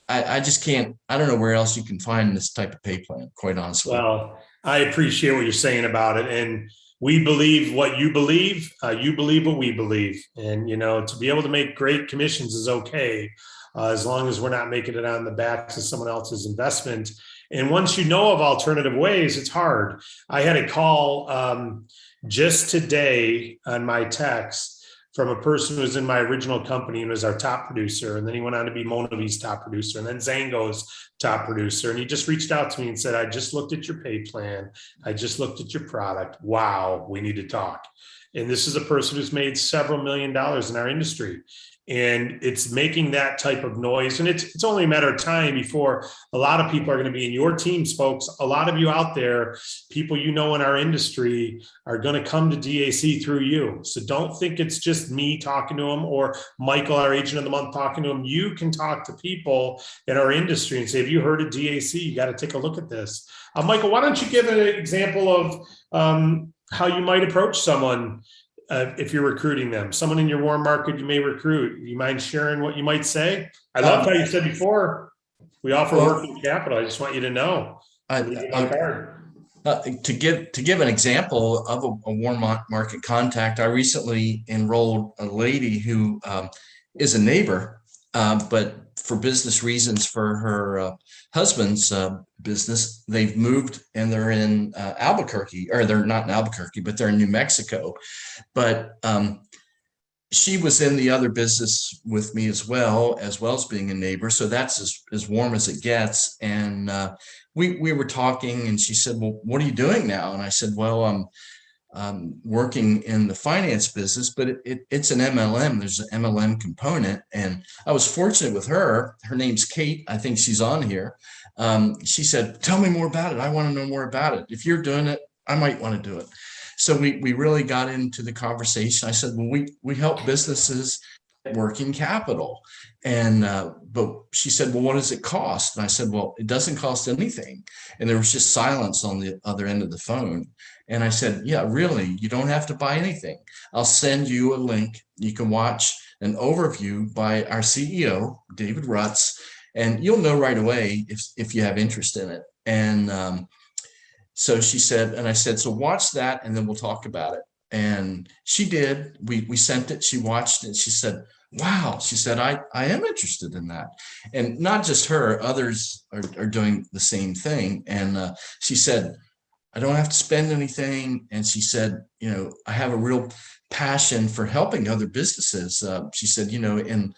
I just can't, I don't know where else you can find this type of pay plan, quite honestly. Well, I appreciate what you're saying about it. And we believe what you believe what we believe. And, to be able to make great commissions is okay, as long as we're not making it on the backs of someone else's investment. And once you know of alternative ways, it's hard. I had a call just today on my text from a person who was in my original company and was our top producer. And then he went on to be Monavi's top producer and then Zango's top producer. And he just reached out to me and said, I just looked at your pay plan. I just looked at your product. Wow, we need to talk. And this is a person who's made several $1 million in our industry. And it's making that type of noise. And it's only a matter of time before a lot of people are going to be in your teams, folks. A lot of you out there, people in our industry, are going to come to DAC through you. So don't think it's just me talking to them or Michael, our agent of the month, talking to them. You can talk to people in our industry and say, have you heard of DAC? You got to take a look at this. Michael, why don't you give an example of how you might approach someone if you're recruiting them, someone in your warm market you may recruit. You mind sharing what you might say? I love how you said before, we offer working capital. I just want you to know. To give an example of a warm market contact, I recently enrolled a lady who is a neighbor, but for business reasons for her husband's business, they've moved and they're in Albuquerque, or they're not in Albuquerque, but they're in New Mexico. But she was in the other business with me as well as being a neighbor. So that's as warm as it gets. And we were talking and she said, well, what are you doing now? And I said, well, I'm working in the finance business, but it's an MLM. There's an MLM component. And I was fortunate with her. Her name's Kate. I think she's on here. She said, tell me more about it. I want to know more about it. If you're doing it, I might want to do it. So we really got into the conversation. I said, well, we help businesses get working capital. And but she said, well, what does it cost? And I said, well, it doesn't cost anything. And there was just silence on the other end of the phone. And I said, yeah, really, you don't have to buy anything. I'll send you a link. You can watch an overview by our CEO, David Rutz, and you'll know right away if you have interest in it. And so she said, and I said, so watch that and then we'll talk about it. And she did. We sent it. She watched it. She said, wow. She said, I am interested in that. And not just her, others are doing the same thing. And she said, I don't have to spend anything. And she said, I have a real passion for helping other businesses. She said, in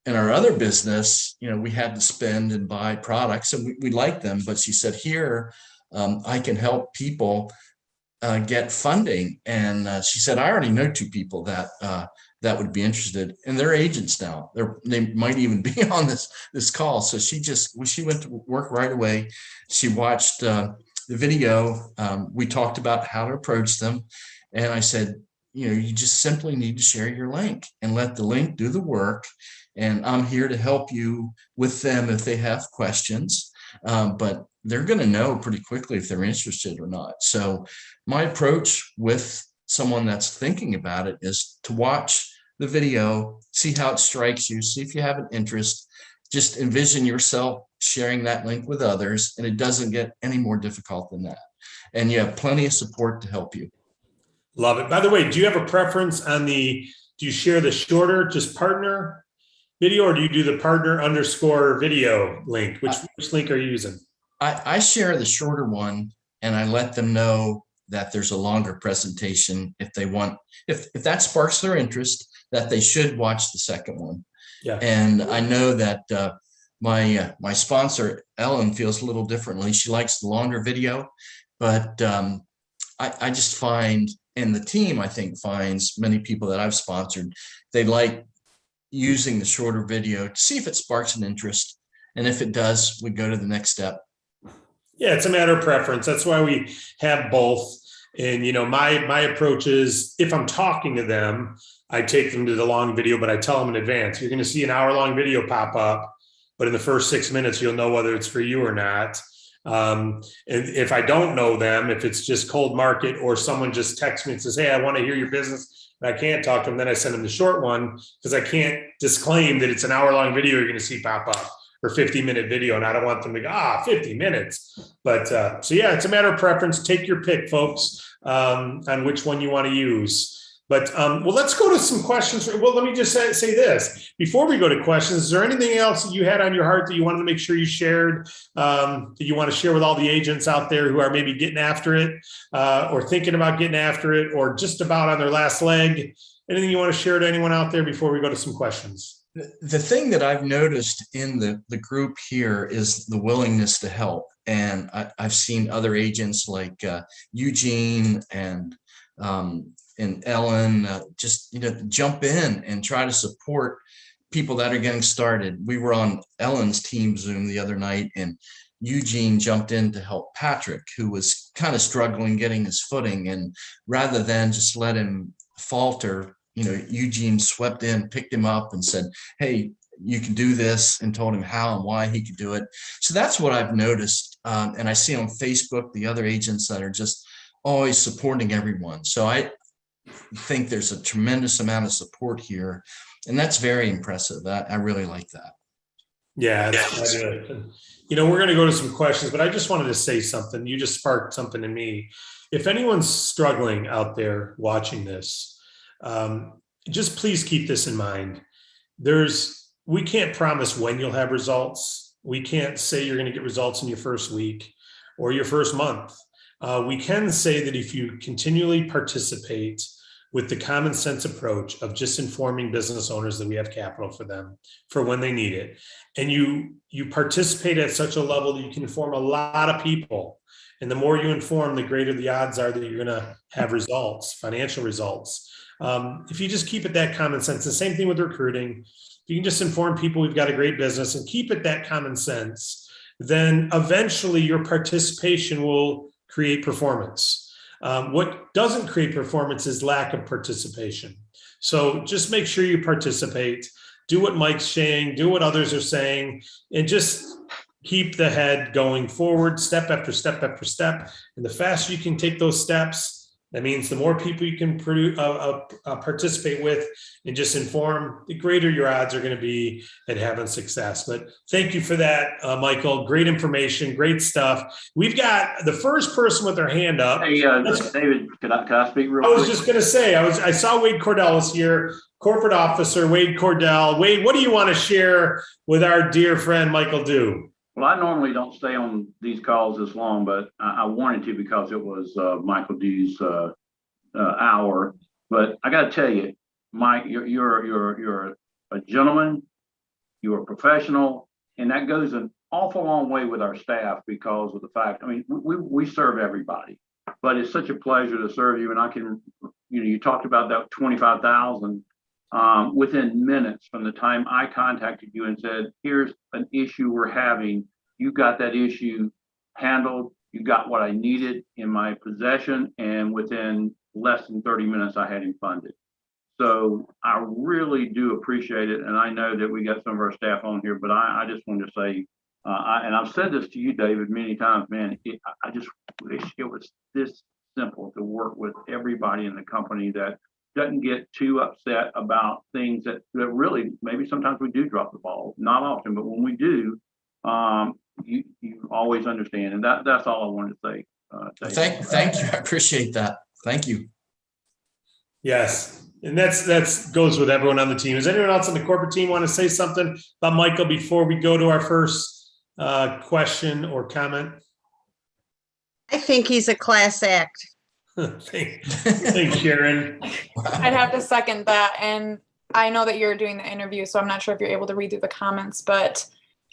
our other business, we had to spend and buy products and we like them. But she said, here, I can help people get funding. And she said, I already know 2 people that would be interested, and they're agents now. They might even be on this call. So she went to work right away. She watched the video. We talked about how to approach them. And I said, you just simply need to share your link and let the link do the work. And I'm here to help you with them if they have questions. But they're going to know pretty quickly if they're interested or not. So my approach with someone that's thinking about it is to watch the video, see how it strikes you, see if you have an interest. Just envision yourself sharing that link with others, and it doesn't get any more difficult than that. And you have plenty of support to help you. Love it. By the way, do you have a preference on do you share the shorter, just partner video, or do you do the partner_ video link? Which link are you using? I share the shorter one, and I let them know that there's a longer presentation if they want, if that sparks their interest, that they should watch the second one. Yeah. And I know that my sponsor, Ellen, feels a little differently. She likes the longer video, but I just find, and the team, I think, finds many people that I've sponsored, they like using the shorter video to see if it sparks an interest. And if it does, we go to the next step. Yeah, it's a matter of preference. That's why we have both. And my approach is, if I'm talking to them, I take them to the long video, but I tell them in advance, you're going to see an hour-long video pop up, but in the first 6 minutes, you'll know whether it's for you or not. And if I don't know them, if it's just cold market, or someone just texts me and says, hey, I want to hear your business, and I can't talk to them, then I send them the short one, because I can't disclaim that it's an hour-long video you're going to see pop up, or 50-minute video. And I don't want them to go, 50 minutes. But so yeah, it's a matter of preference. Take your pick, folks, on which one you want to use. But well, let's go to some questions. Well, let me just say this before we go to questions. Is there anything else that you had on your heart that you wanted to make sure you shared, that you want to share with all the agents out there who are maybe getting after it, or thinking about getting after it, or just about on their last leg? Anything you want to share to anyone out there before we go to some questions? The thing that I've noticed in the group here is the willingness to help. And I've seen other agents like Eugene and Ellen just jump in and try to support people that are getting started. We were on Ellen's team Zoom the other night, and Eugene jumped in to help Patrick, who was kind of struggling getting his footing. And rather than just let him falter, Eugene swept in, picked him up, and said, hey, you can do this, and told him how and why he could do it. So that's what I've noticed. And I see on Facebook the other agents that are just always supporting everyone. So I think there's a tremendous amount of support here, and that's very impressive. I really like that. Yeah, that's good. We're going to go to some questions, but I just wanted to say something. You just sparked something in me. If anyone's struggling out there watching this, just please keep this in mind. We can't promise when you'll have results. We can't say you're going to get results in your first week or your first month. We can say that if you continually participate with the common sense approach of just informing business owners that we have capital for them for when they need it, and you participate at such a level that you can inform a lot of people, and the more you inform, the greater the odds are that you're going to have results, financial results. If you just keep it that common sense, the same thing with recruiting. If you can just inform people we've got a great business and keep it that common sense, then eventually your participation will create performance. What doesn't create performance is lack of participation. So just make sure you participate, do what Mike's saying, do what others are saying, and just keep the head going forward, step after step after step. And the faster you can take those steps, that means the more people you can participate with and just inform, the greater your odds are going to be at having success. But thank you for that, Michael. Great information, great stuff. We've got the first person with their hand up. Hey, David, can I speak real quick? I was just going to say, I saw Wade Cordell was here, corporate officer, Wade Cordell. Wade, what do you want to share with our dear friend, Michael Dew? Well, I normally don't stay on these calls this long, but I wanted to because it was Michael Dew's hour. But I got to tell you, Mike, you're a gentleman, you're a professional, and that goes an awful long way with our staff because of the fact, we serve everybody, but it's such a pleasure to serve you. And I can, you talked about that 25,000. Within minutes from the time I contacted you and said, here's an issue we're having, you got that issue handled, you got what I needed in my possession, and within less than 30 minutes, I had him funded. So I really do appreciate it. And I know that we got some of our staff on here, but I just wanted to say, and I've said this to you, David, many times, man, I just wish it was this simple to work with everybody in the company that doesn't get too upset about things that really, maybe sometimes we do drop the ball, not often, but when we do, you always understand. And that's all I wanted to say. Thank you. I appreciate that. Thank you. Yes. And that's goes with everyone on the team. Does anyone else on the corporate team want to say something about Michael before we go to our first question or comment? I think he's a class act. Thanks, Sharon. I'd have to second that. And I know that you're doing the interview, so I'm not sure if you're able to read through the comments, but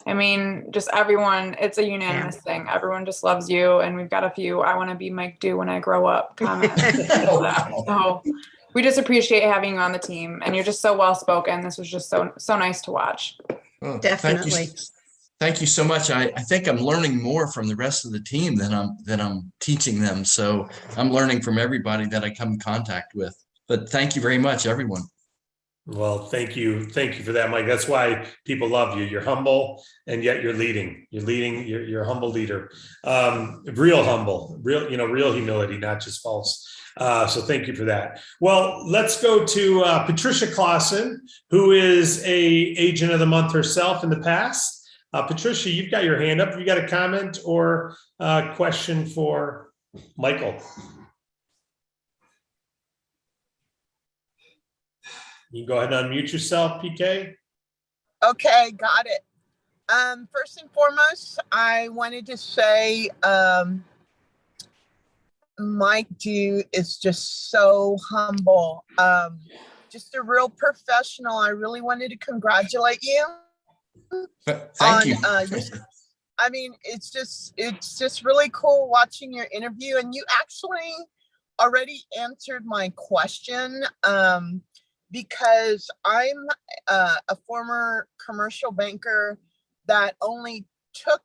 I mean, just everyone, it's a unanimous thing. Everyone just loves you. And we've got a few, I want to be Mike Do when I grow up comments. Oh, wow. So we just appreciate having you on the team, and you're just so well spoken. This was just so nice to watch. Well, Definitely. Thank you so much. I think I'm learning more from the rest of the team than I'm teaching them. So I'm learning from everybody that I come in contact with. But thank you very much, everyone. Well, thank you. Thank you for that, Mike. That's why people love you. You're humble and yet you're leading. You're a humble leader. Real humble, real humility, not just false. So thank you for that. Well, let's go to Patricia Clausen, who is a agent of the month herself in the past. Patricia, you've got your hand up. You got a comment or question for Michael? You can go ahead and unmute yourself, PK. Okay, got it. First and foremost, I wanted to say Mike Do is just so humble. Just a real professional. I really wanted to congratulate you. Thank you. I mean, it's just really cool watching your interview, and you actually already answered my question. Because I'm a former commercial banker that only took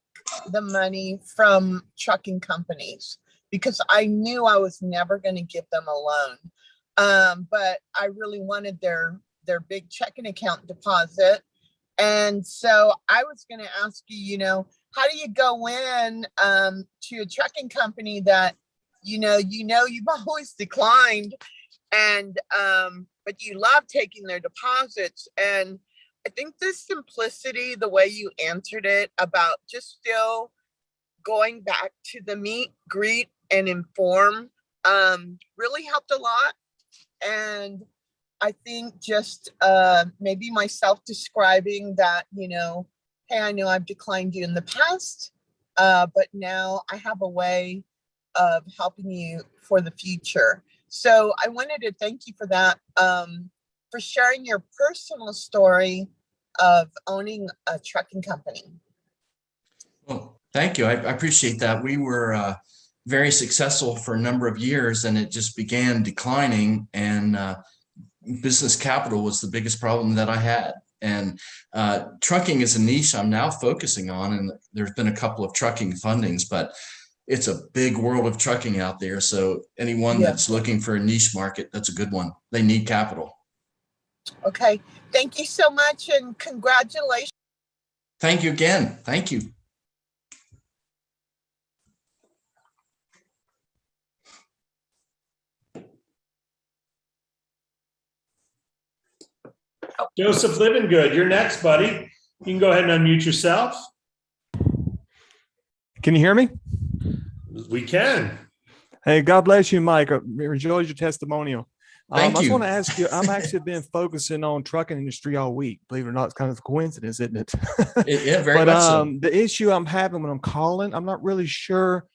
the money from trucking companies because I knew I was never going to give them a loan. But I really wanted their big checking account deposit. And so I was going to ask you, how do you go in to a trucking company that, you've always declined, and but you love taking their deposits? And I think the simplicity, the way you answered it about just still going back to the meet, greet, and inform really helped a lot. And I think just maybe myself describing that, hey, I know I've declined you in the past, but now I have a way of helping you for the future. So I wanted to thank you for that, for sharing your personal story of owning a trucking company. Well, thank you. I appreciate that. We were very successful for a number of years, and it just began declining, and business capital was the biggest problem that I had. And trucking is a niche I'm now focusing on, and there's been a couple of trucking fundings, but it's a big world of trucking out there. So anyone that's looking for a niche market, that's a good one. They need capital. Okay. Thank you so much, and congratulations. Thank you again. Thank you. Joseph Livingood, you're next, buddy. You can go ahead and unmute yourself. Can you hear me? We can. Hey, God bless you, Mike. I enjoyed your testimonial. Thank I just you. want to ask you, I'm actually been focusing on trucking industry all week. Believe it or not, it's kind of a coincidence, isn't it? Yeah, very But much so. the issue I'm having when I'm calling, I'm not really sure,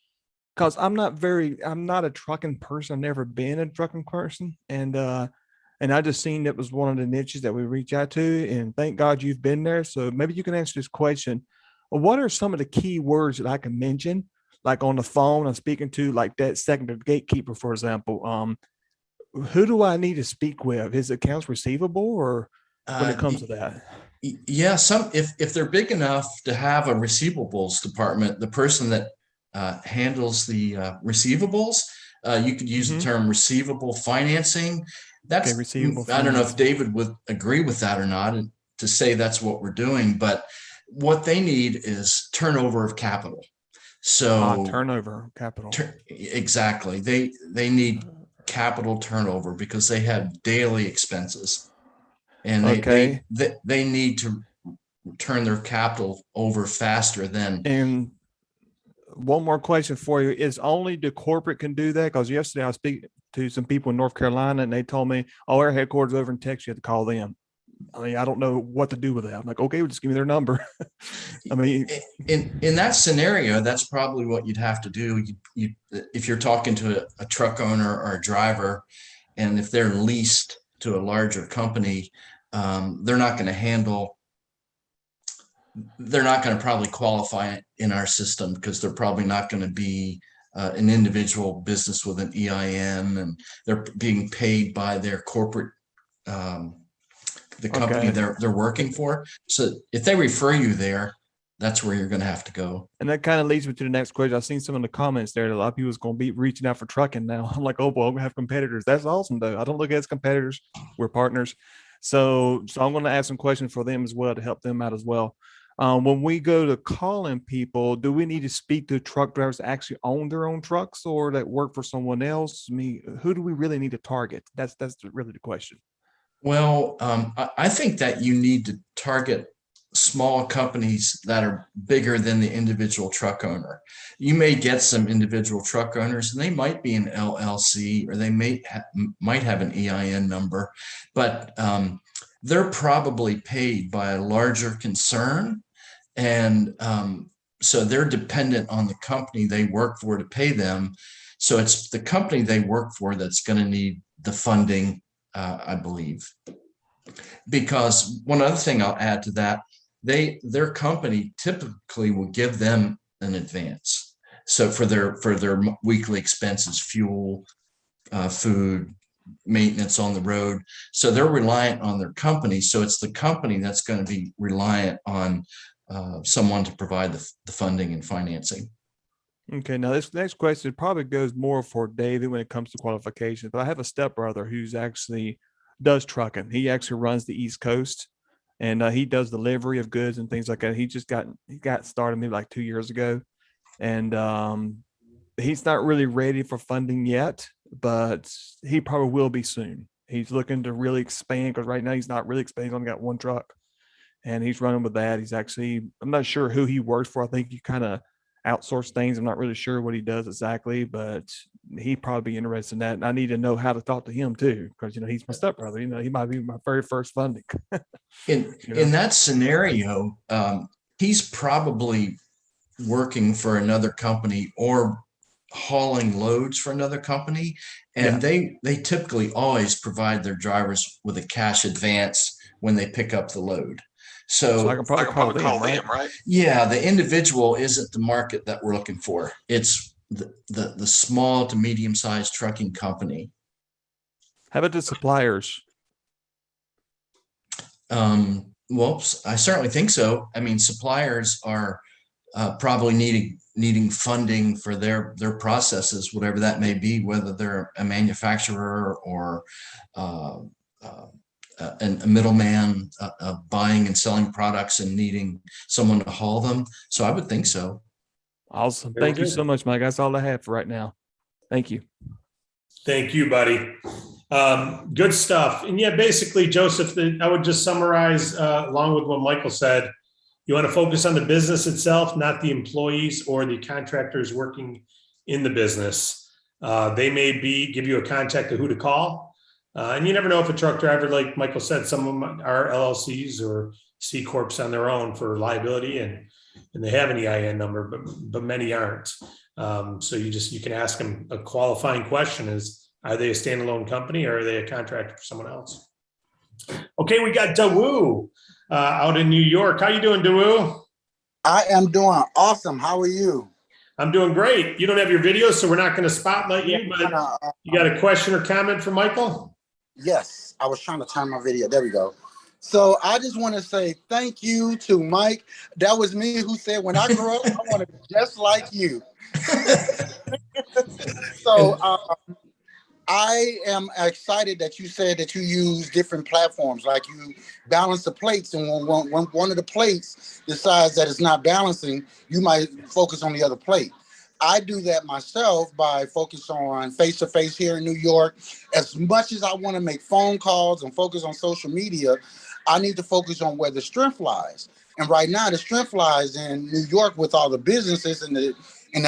because I'm not a trucking person. I've never been a trucking person. And I just seen that was one of the niches that we reach out to. And thank God you've been there. So maybe you can answer this question. What are some of the key words that I can mention, like on the phone I'm speaking to, like that secondary gatekeeper, for example? Who do I need to speak with? Is it accounts receivable, or when it comes to that? Yeah, if they're big enough to have a receivables department, the person that handles the receivables, you could use the term receivable financing. That's receivable I don't know if financing. David would agree with that or not, and to say that's what we're doing, but what they need is turnover of capital. So Turnover capital. Exactly. They need capital turnover because they have daily expenses, and they need to turn their capital over faster than. And one more question for you: is only the corporate can do that? Because yesterday I was speaking to some people in North Carolina, and they told me, "Oh, our headquarters over in Texas. You have to call them." I mean, I don't know what to do with that. I'm like, okay, well, just give me their number. I mean, in that scenario, that's probably what you'd have to do. You if you're talking to a truck owner or a driver, and if they're leased to a larger company, they're not going to handle, they're not going to probably qualify in our system because they're probably not going to be an individual business with an EIN, and they're being paid by their corporate, the company Okay. they're working for. So if they refer you there, that's where you're going to have to go. And that kind of leads me to the next question. I've seen some of the comments there that a lot of people is going to be reaching out for trucking now. I'm like, oh boy, we have competitors. That's awesome though. I don't look at it as competitors. We're partners. So I'm going to ask some questions for them as well to help them out as well. When we go to calling people, do we need to speak to truck drivers that actually own their own trucks or that work for someone else? I mean, who do we really need to target? That's really the question. Well, I think that you need to target small companies that are bigger than the individual truck owner. You may get some individual truck owners, and they might be an LLC, or they might have an EIN number, but they're probably paid by a larger concern, and so they're dependent on the company they work for to pay them. So it's the company they work for that's going to need the funding, I believe. Because one other thing I'll add to that, their company typically will give them an advance. So for their weekly expenses, fuel, food, maintenance on the road. So they're reliant on their company. So it's the company that's going to be reliant on someone to provide the funding and financing. Okay, now this next question probably goes more for David when it comes to qualifications, but I have a stepbrother who's actually does trucking. He actually runs the East Coast, and he does delivery of goods and things like that. He got started maybe like 2 years ago, and he's not really ready for funding yet, but he probably will be soon. He's looking to really expand because right now he's not really expanding. He's only got one truck, and he's running with that. He's actually, I'm not sure who he works for. I think he kind of outsource things. I'm not really sure what he does exactly, but he'd probably be interested in that. And I need to know how to talk to him too, because he's my stepbrother. He might be my very first funding. In that scenario, he's probably working for another company or hauling loads for another company, and they typically always provide their drivers with a cash advance when they pick up the load. So I can probably call him, right? Yeah, the individual isn't the market that we're looking for. It's the small to medium-sized trucking company. How about the suppliers? Well, I certainly think so. I mean, suppliers are probably needing funding for their processes, whatever that may be, whether they're a manufacturer or a middleman buying and selling products and needing someone to haul them. So I would think so. Awesome. Very Thank you good. so much, Mike. That's all I have for right now. Thank you. Thank you, buddy. Good stuff. And yeah, basically, Joseph, I would just summarize along with what Michael said. You want to focus on the business itself, not the employees or the contractors working in the business. They may give you a contact of who to call. And you never know if a truck driver, like Michael said, some of them are LLCs or C Corps on their own for liability, and they have an EIN number, but many aren't. So you can ask them a qualifying question: are they a standalone company or are they a contractor for someone else? Okay, we got Daewoo out in New York. How you doing, Daewoo? I am doing awesome. How are you? I'm doing great. You don't have your video, so we're not going to spotlight you, but you got a question or comment for Michael? Yes, I was trying to turn my video. There we go. So I just want to say thank you to Mike. That was me who said, when I grow up, I want to be just like you. So I am excited that you said that you use different platforms, like you balance the plates, and when one of the plates decides that it's not balancing, you might focus on the other plate. I do that myself by focus on face-to-face here in New York. As much as I want to make phone calls and focus on social media, I need to focus on where the strength lies. And right now, the strength lies in New York with all the businesses and the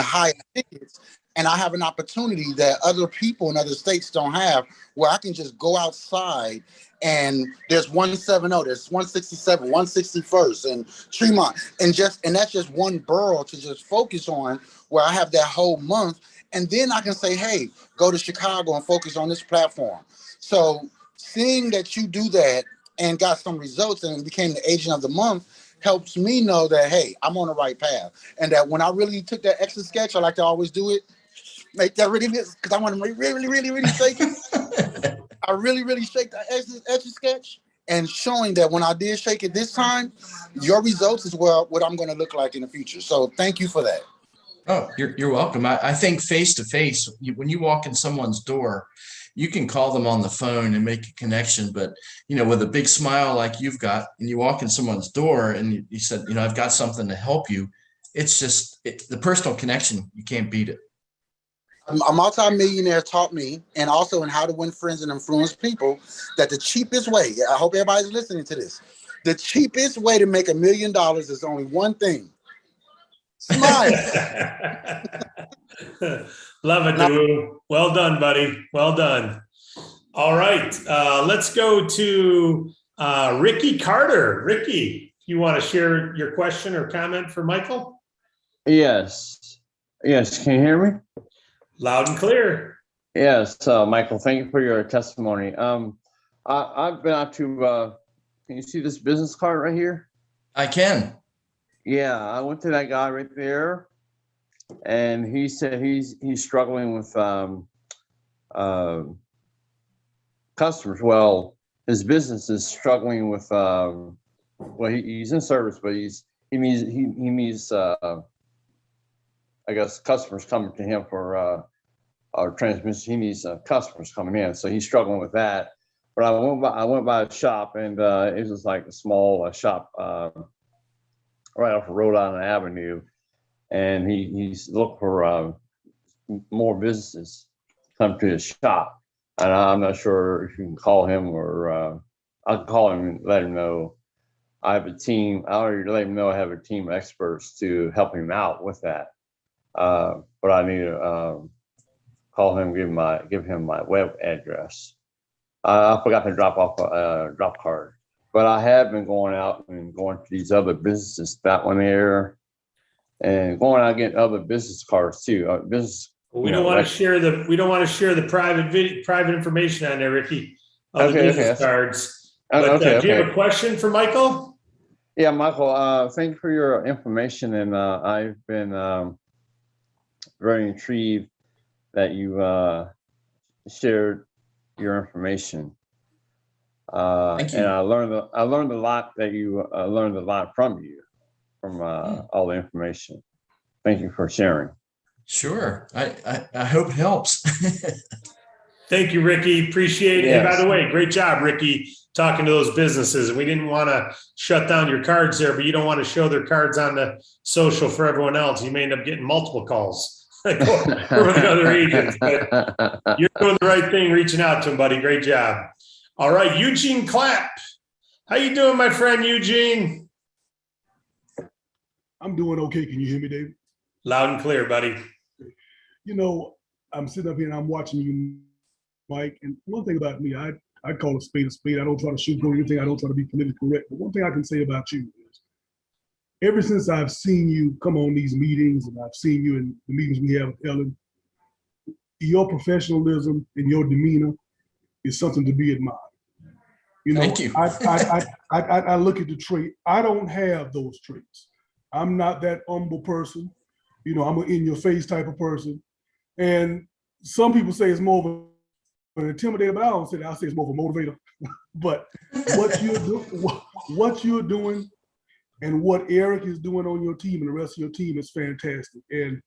high tickets. And I have an opportunity that other people in other states don't have, where I can just go outside and there's 170, there's 167, 161st, and Tremont, and that's just one borough to just focus on, where I have that whole month. And then I can say, hey, go to Chicago and focus on this platform. So seeing that you do that and got some results and became the agent of the month helps me know that, hey, I'm on the right path. And that when I really took that extra sketch, I like to always do it, make that really, because I want to really shake it. I really shake the extra sketch, and showing that when I did shake it this time, your results is what I'm going to look like in the future. So thank you for that. Oh, you're welcome. I think face to face, when you walk in someone's door, you can call them on the phone and make a connection. But, with a big smile like you've got, and you walk in someone's door and you said, I've got something to help you. It's just the personal connection. You can't beat it. A multi-millionaire taught me, and also in How to Win Friends and Influence People, that the cheapest way, I hope everybody's listening to this, the cheapest way to make $1 million is only one thing. Smile. Love it, dude. Well done, buddy. Well done. All right. Let's go to Ricky Carter. Ricky, you want to share your question or comment for Michael? Yes. Can you hear me? Loud and clear. Yes. Michael, thank you for your testimony. I've been out to, can you see this business card right here? I can. Yeah, I went to that guy right there, and he said he's struggling with customers. Well, his business is struggling with he's in service, but he needs I guess customers coming to him for our transmission. He needs customers coming in, so he's struggling with that. But I went by a shop, and it was like a small shop right off of Rhode Island Avenue, and he's looking for more businesses to come to his shop. And I'm not sure if you can call him, or I can call him and let him know. I have a team. I already let him know I have a team of experts to help him out with that. But I need to call him, give him my web address. I forgot to drop off a drop card. But I have been going out and going to these other businesses, that one there, and going out getting other business cards too. We don't want to share the private information on there, Ricky. Other business cards. But, do you have a question for Michael? Yeah, Michael. Thank you for your information, and I've been very intrigued that you shared your information. Thank you. And I learned a lot from you, from all the information. Thank you for sharing. Sure. I hope it helps. Thank you, Ricky. Appreciate it. Yes. And by the way, great job, Ricky, talking to those businesses. We didn't want to shut down your cards there, but you don't want to show their cards on the social for everyone else. You may end up getting multiple calls from other agents. But you're doing the right thing, reaching out to them, buddy. Great job. All right, Eugene Clapp. How you doing, my friend Eugene? I'm doing okay. Can you hear me, David? Loud and clear, buddy. I'm sitting up here and I'm watching you, Mike. And one thing about me, I call a spade a spade. I don't try to sugarcoat anything. I don't try to be politically correct. But one thing I can say about you is, ever since I've seen you come on these meetings, and I've seen you in the meetings we have with Ellen, your professionalism and your demeanor is something to be admired. Thank you. I look at the trait. I don't have those traits. I'm not that humble person. I'm an in-your-face type of person. And some people say it's more of an intimidator, but I don't say that. I say it's more of a motivator. But what you're doing and what Eric is doing on your team and the rest of your team is fantastic. And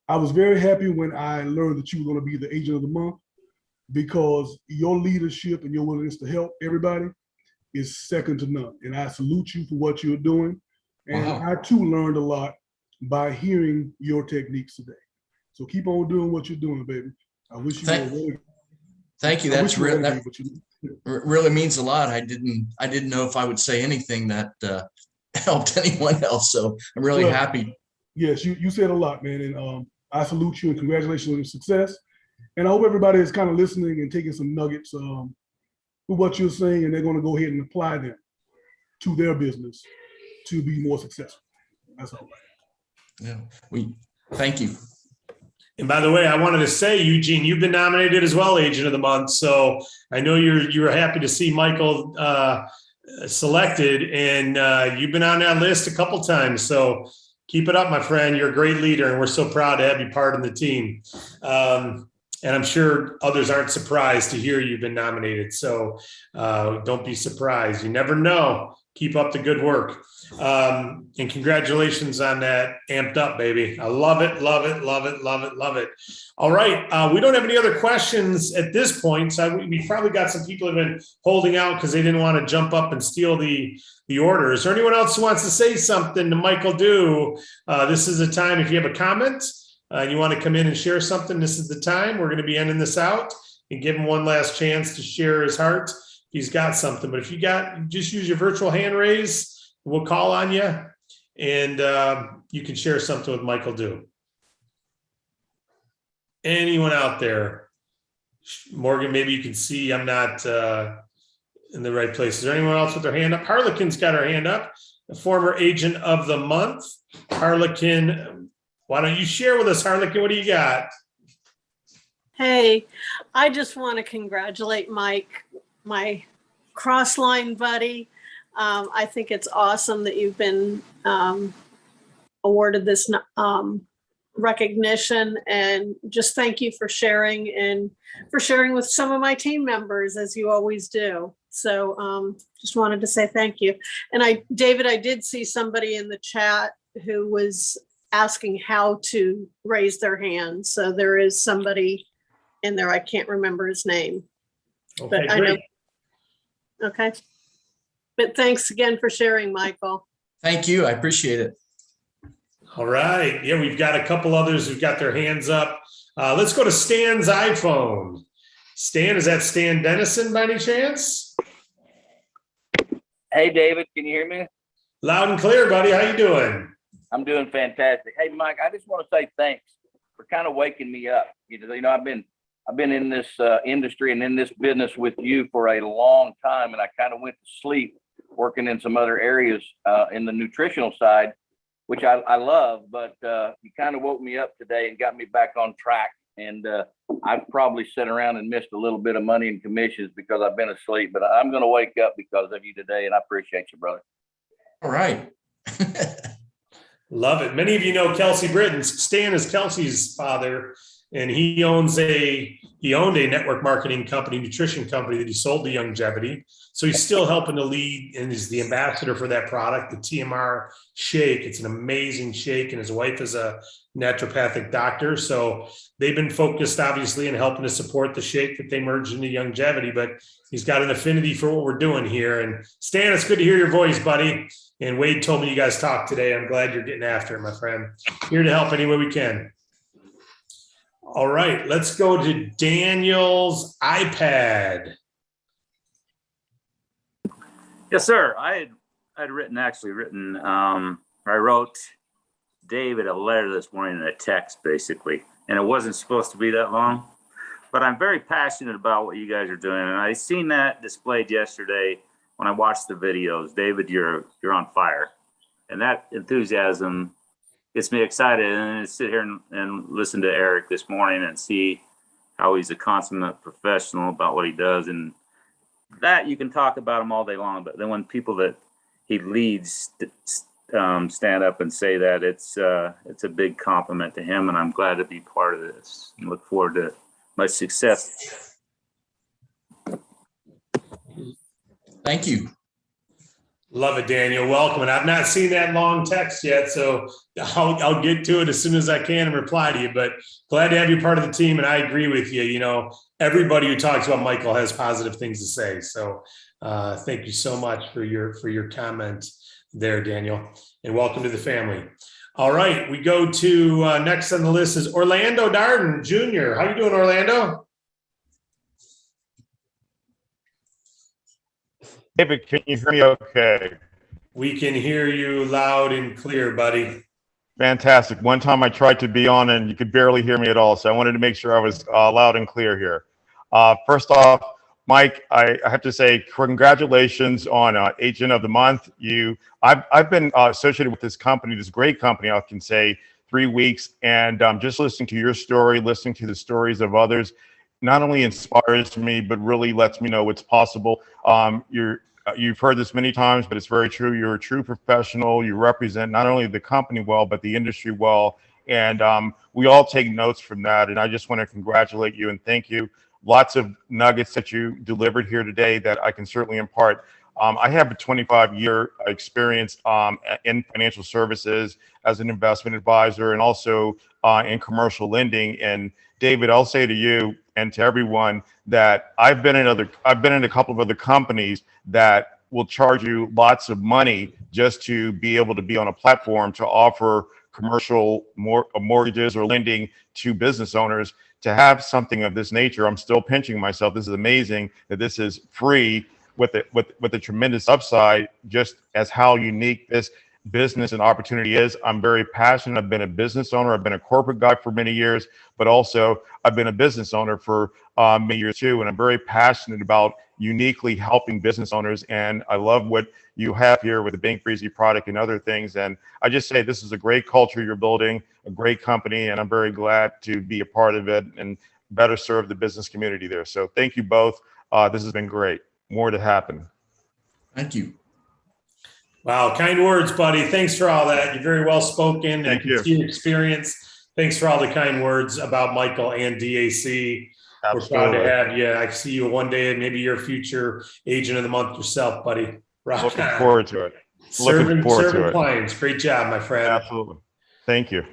I was very happy when I learned that you were going to be the agent of the month, because your leadership and your willingness to help everybody is second to none. And I salute you for what you're doing. And I too learned a lot by hearing your techniques today. So keep on doing what you're doing, baby. I wish you were. Thank you. That's real. That really means a lot. I didn't know if I would say anything that helped anyone else. So I'm really happy. Yes, you said a lot, man. And I salute you and congratulations on your success. And I hope everybody is kind of listening and taking some nuggets for what you're saying, and they're going to go ahead and apply them to their business to be more successful. That's all right. Yeah, thank you. And by the way, I wanted to say, Eugene, you've been nominated as well, Agent of the Month. So I know you were happy to see Michael selected, and you've been on that list a couple times. So keep it up, my friend. You're a great leader, and we're so proud to have you part of the team. And I'm sure others aren't surprised to hear you've been nominated. So don't be surprised. You never know. Keep up the good work. And congratulations on that Amped Up, baby. I love it, love it, love it, love it, love it. All right. We don't have any other questions at this point. So we probably got some people who have been holding out because they didn't want to jump up and steal the order. Is there anyone else who wants to say something to Michael Dew? This is the time. If you have a comment and you want to come in and share something, this is the time. We're going to be ending this out and give him one last chance to share his heart. He's got something, but if you just use your virtual hand raise. We'll call on you, and you can share something with Michael Dew. Anyone out there? Morgan, maybe you can see I'm not in the right place. Is there anyone else with their hand up? Harlequin's got her hand up, the former agent of the month. Harlequin, why don't you share with us, Harlequin? What do you got? Hey, I just want to congratulate Mike, my cross-line buddy. I think it's awesome that you've been awarded this recognition, and just thank you for sharing and for sharing with some of my team members, as you always do. So just wanted to say thank you. And David, I did see somebody in the chat who was asking how to raise their hand. So there is somebody in there. I can't remember his name. Okay, but I great. know. Okay. But thanks again for sharing, Michael. Thank you. I appreciate it. All right. Yeah, we've got a couple others who've got their hands up. Let's go to Stan's iPhone. Stan, is that Stan Dennison by any chance? Hey, David, can you hear me? Loud and clear, buddy. How you doing? I'm doing fantastic. Hey, Mike, I just want to say thanks for kind of waking me up. You know, I've been in this industry and in this business with you for a long time, and I kind of went to sleep working in some other areas in the nutritional side, which I love, but you kind of woke me up today and got me back on track. And I've probably sat around and missed a little bit of money in commissions because I've been asleep, but I'm going to wake up because of you today, and I appreciate you, brother. All right. Love it. Many of you know Kelsey Britton. Stan is Kelsey's father, and he owned a network marketing company, nutrition company that he sold to Youngevity. So he's still helping to lead and is the ambassador for that product, the TMR shake. It's an amazing shake, and his wife is a naturopathic doctor. So they've been focused, obviously, in helping to support the shake that they merged into Youngevity, but he's got an affinity for what we're doing here. And Stan, it's good to hear your voice, buddy. And Wade told me you guys talked today. I'm glad you're getting after it, my friend. Here to help any way we can. All right, let's go to Daniel's iPad. Yes, sir. I wrote David a letter this morning in a text, basically, and it wasn't supposed to be that long, but I'm very passionate about what you guys are doing. And I seen that displayed yesterday when I watched the videos. David, you're on fire, and that enthusiasm gets me excited. And I sit here and listen to Eric this morning and see how he's a consummate professional about what he does. And that you can talk about him all day long, but then when people that he leads stand up and say that, it's a big compliment to him. And I'm glad to be part of this and look forward to much success. Thank you. Love it, Daniel. Welcome. And I've not seen that long text yet, so I'll get to it as soon as I can and reply to you. But glad to have you part of the team. And I agree with you. You know, everybody who talks about Michael has positive things to say. So thank you so much for your comment there, Daniel. And welcome to the family. All right, we go to next on the list is Orlando Darden Jr. How you doing, Orlando? David, can you hear me okay? We can hear you loud and clear, buddy. Fantastic. One time I tried to be on and you could barely hear me at all, so I wanted to make sure I was loud and clear here. First off, Mike, I have to say congratulations on Agent of the Month. I've been associated with this company, this great company, I can say, 3 weeks, and just listening to your story, listening to the stories of others, not only inspires me, but really lets me know it's possible. you've heard this many times, but it's very true. You're a true professional. You represent not only the company well, but the industry well. And we all take notes from that. And I just want to congratulate you and thank you. Lots of nuggets that you delivered here today that I can certainly impart. I have a 25-year experience in financial services as an investment advisor and also in commercial lending. And David, I'll say to you and to everyone that I've been in a couple of other companies that will charge you lots of money just to be able to be on a platform to offer commercial mortgages or lending to business owners. To have something of this nature, I'm still pinching myself. This is amazing that this is free with a tremendous upside, just as how unique this business and opportunity is. I'm very passionate. I've been a business owner. I've been a corporate guy for many years, but also I've been a business owner for many years too. And I'm very passionate about uniquely helping business owners. And I love what you have here with the Bank Breezy product and other things. And I just say this is a great culture you're building, a great company, and I'm very glad to be a part of it and better serve the business community there. So thank you both. This has been great. More to happen. Thank you. Wow, kind words, buddy. Thanks for all that. You're very well spoken. Thank you. Your experience. Thanks for all the kind words about Michael and DAC. We're proud to have you. I see you one day, and maybe you're a future agent of the month yourself, buddy. Looking forward to it. Serving clients. Great job, my friend. Absolutely. Thank you.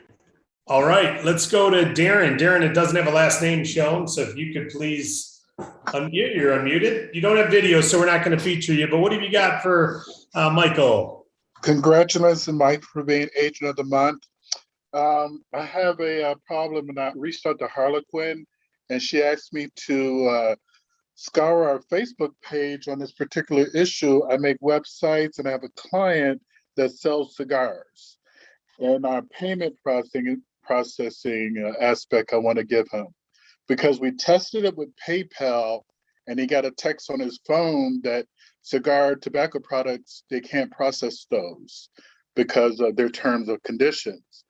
All right, let's go to Darren. Darren, it doesn't have a last name shown, so if you could please unmute. You're unmuted. You don't have video, so we're not going to feature you, but what have you got for Michael? Congratulations, Mike, for being Agent of the Month. I have a problem, and I reached out to Harlequin, and she asked me to scour our Facebook page on this particular issue. I make websites, and I have a client that sells cigars. And our payment processing aspect, I want to give him, because we tested it with PayPal, and he got a text on his phone that cigar tobacco products, they can't process those because of their terms of conditions.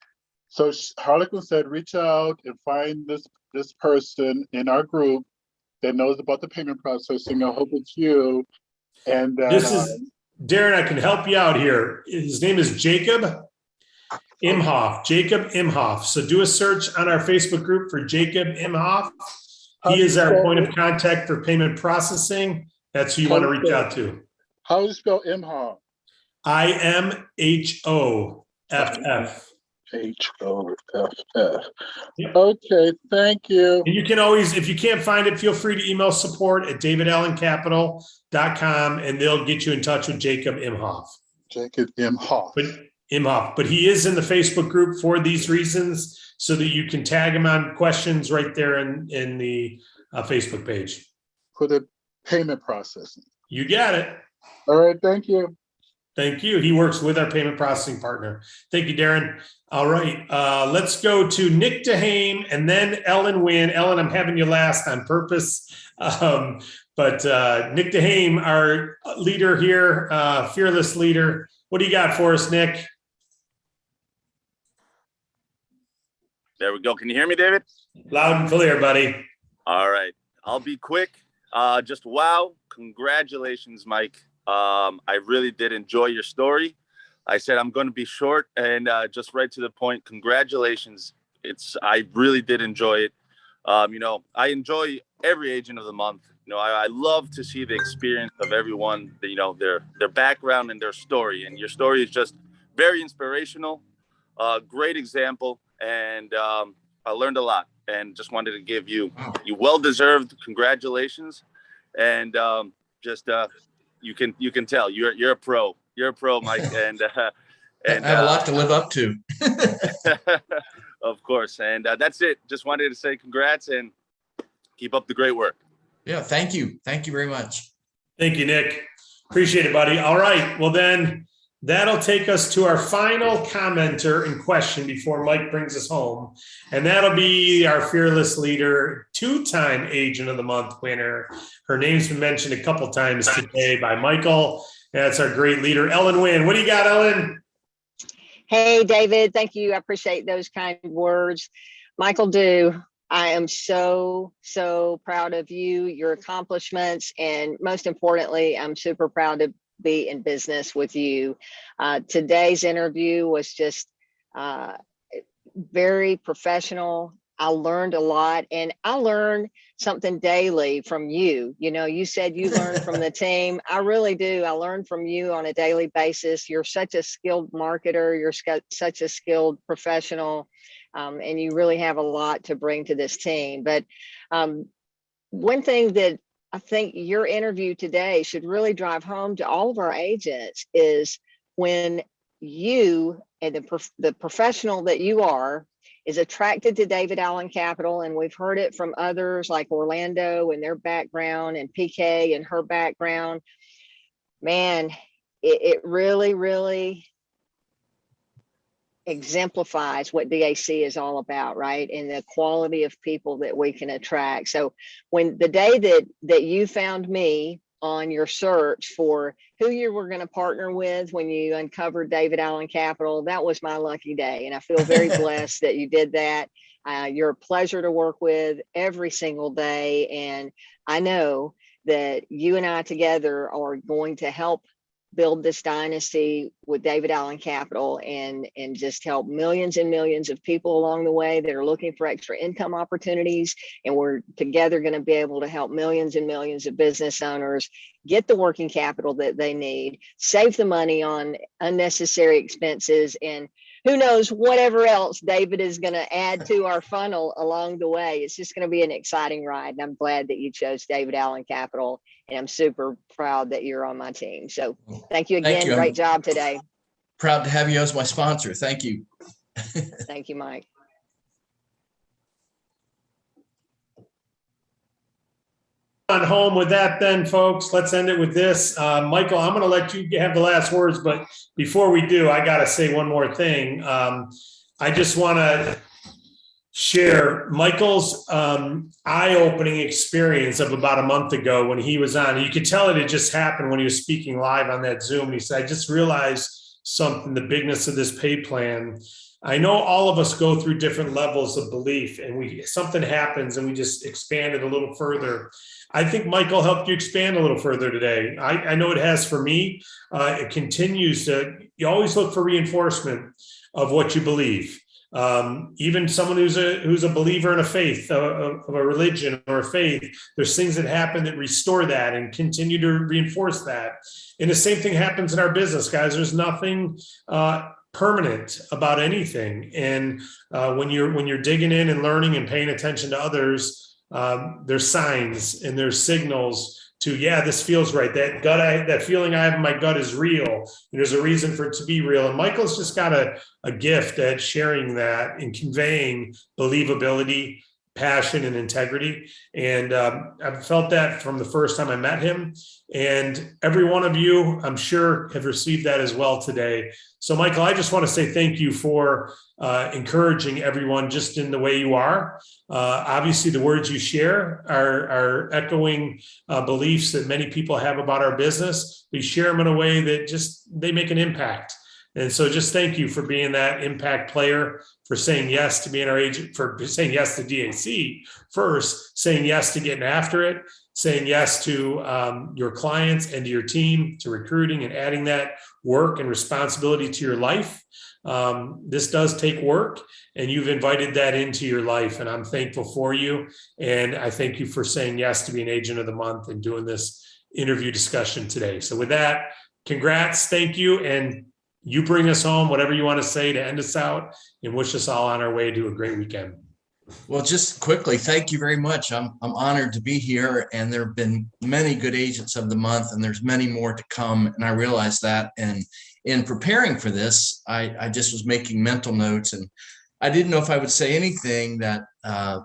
So Harlequin said, reach out and find this person in our group that knows about the payment processing. I hope it's you. And this is Darren. I can help you out here. His name is Jacob Imhoff. Jacob Imhoff. So do a search on our Facebook group for Jacob Imhoff. He is our point of contact for payment processing. That's who you want to reach out to. How do you spell Imhoff? IMHOFF. HOFF. Okay, thank you. And you can always, if you can't find it, feel free to email support@davidallencapital.com and they'll get you in touch with Jacob Imhoff. Jacob Imhoff. But he is in the Facebook group for these reasons so that you can tag him on questions right there in the Facebook page. For the payment processing. You got it. All right, thank you. Thank you. He works with our payment processing partner. Thank you, Darren. All right, let's go to Nick DeHame and then Ellen Wynn. Ellen, I'm having you last on purpose. But Nick DeHame, our leader here, fearless leader. What do you got for us, Nick? There we go. Can you hear me, David? Loud and clear, buddy. All right. I'll be quick. Just wow. Congratulations, Mike. I really did enjoy your story. I said I'm going to be short and just right to the point. Congratulations. I really did enjoy it. I enjoy every Agent of the Month. I love to see the experience of everyone, their background and their story. And your story is just very inspirational, great example. And I learned a lot and just wanted to give you well-deserved congratulations. And you can tell you're a pro. You're a pro, Mike. And I have a lot to live up to. Of course. And that's it. Just wanted to say congrats and keep up the great work. Yeah, thank you. Thank you very much. Thank you, Nick. Appreciate it, buddy. All right. Well, then that'll take us to our final commenter in question before Mike brings us home. And that'll be our fearless leader, two-time Agent of the Month winner. Her name's been mentioned a couple times today by Michael. That's our great leader, Ellen Wynn. What do you got, Ellen? Hey, David. Thank you. I appreciate those kind words. Michael, I am so, so proud of you, your accomplishments, and most importantly, I'm super proud to be in business with you. Today's interview was just very professional. I learned a lot, and I learned something daily from you. You know, you said you learned from the team. I really do. I learn from you on a daily basis. You're such a skilled marketer. You're such a skilled professional, and you really have a lot to bring to this team. But one thing that I think your interview today should really drive home to all of our agents is when you and the professional that you are is attracted to David Allen Capital, and we've heard it from others like Orlando and their background and PK and her background. Man, it really, really exemplifies what DAC is all about, right? And the quality of people that we can attract. So when the day that you found me on your search for who you were going to partner with when you uncovered David Allen Capital, that was my lucky day. And I feel very blessed that you did that. You're a pleasure to work with every single day. And I know that you and I together are going to help build this dynasty with David Allen Capital and just help millions and millions of people along the way that are looking for extra income opportunities. And we're together going to be able to help millions and millions of business owners get the working capital that they need, save the money on unnecessary expenses, and who knows whatever else David is going to add to our funnel along the way. It's just going to be an exciting ride. And I'm glad that you chose David Allen Capital. And I'm super proud that you're on my team. So thank you again. Thank you. Great job today. Proud to have you as my sponsor. Thank you. Thank you, Mike. On home with that then, folks. Let's end it with this. Michael, I'm going to let you have the last words, but before we do, I got to say one more thing. I just want to share Michael's eye-opening experience of about a month ago when he was on. You could tell it had just happened when he was speaking live on that Zoom. He said, I just realized something, the bigness of this pay plan. I know all of us go through different levels of belief, and something happens and we just expand it a little further. I think Michael helped you expand a little further today. I know it has for me. It continues to, you always look for reinforcement of what you believe. Even someone who's a believer in a faith, of a religion or a faith, there's things that happen that restore that and continue to reinforce that. And the same thing happens in our business, guys. There's nothing permanent about anything. And when you're digging in and learning and paying attention to others, there's signs and there's signals to, yeah, this feels right. That feeling I have in my gut is real. And there's a reason for it to be real. And Michael's just got a gift at sharing that and conveying believability, passion, and integrity. And I've felt that from the first time I met him. And every one of you, I'm sure, have received that as well today. So, Michael, I just want to say thank you for encouraging everyone just in the way you are. Obviously, the words you share are echoing beliefs that many people have about our business. We share them in a way that they make an impact. And so just thank you for being that impact player, for saying yes to being our agent, for saying yes to DAC first, saying yes to getting after it, saying yes to your clients and to your team, to recruiting and adding that work and responsibility to your life. This does take work, and you've invited that into your life, and I'm thankful for you. And I thank you for saying yes to be an agent of the month and doing this interview discussion today. So with that, congrats, thank you, and you bring us home, whatever you want to say to end us out, and wish us all on our way to a great weekend. Well, just quickly, thank you very much. I'm honored to be here, and there have been many good agents of the month, and there's many more to come, and I realize that. And in preparing for this, I just was making mental notes, and I didn't know if I would say anything that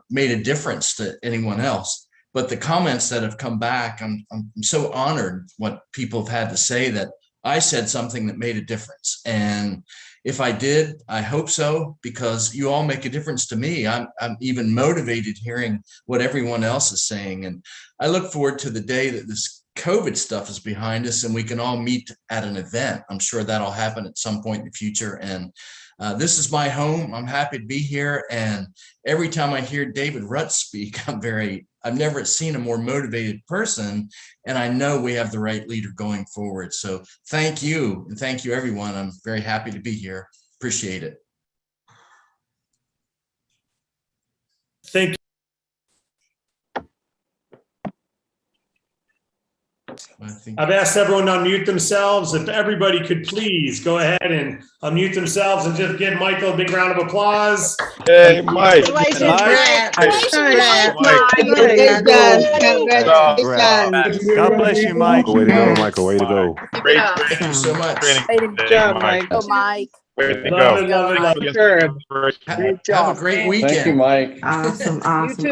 made a difference to anyone else. But the comments that have come back, I'm so honored what people have had to say that I said something that made a difference. And if I did, I hope so, because you all make a difference to me. I'm even motivated hearing what everyone else is saying. And I look forward to the day that this COVID stuff is behind us and we can all meet at an event. I'm sure that'll happen at some point in the future. And This is my home. I'm happy to be here. And every time I hear David Rutz speak, I've never seen a more motivated person. And I know we have the right leader going forward. So thank you. And thank you, everyone. I'm very happy to be here. Appreciate it. Thank you. I've asked everyone to unmute themselves. If everybody could please go ahead and unmute themselves and just give Michael a big round of applause. Hey, Mike. Congratulations, Mike. Brett. Congratulations. God bless you, Mike. Way to go, Michael. Way to go. Great. Thank you so much. Good job, Mike. Mike. Way to Love it, go. love it, love it. Have a great weekend. Thank you, Mike. Awesome, awesome.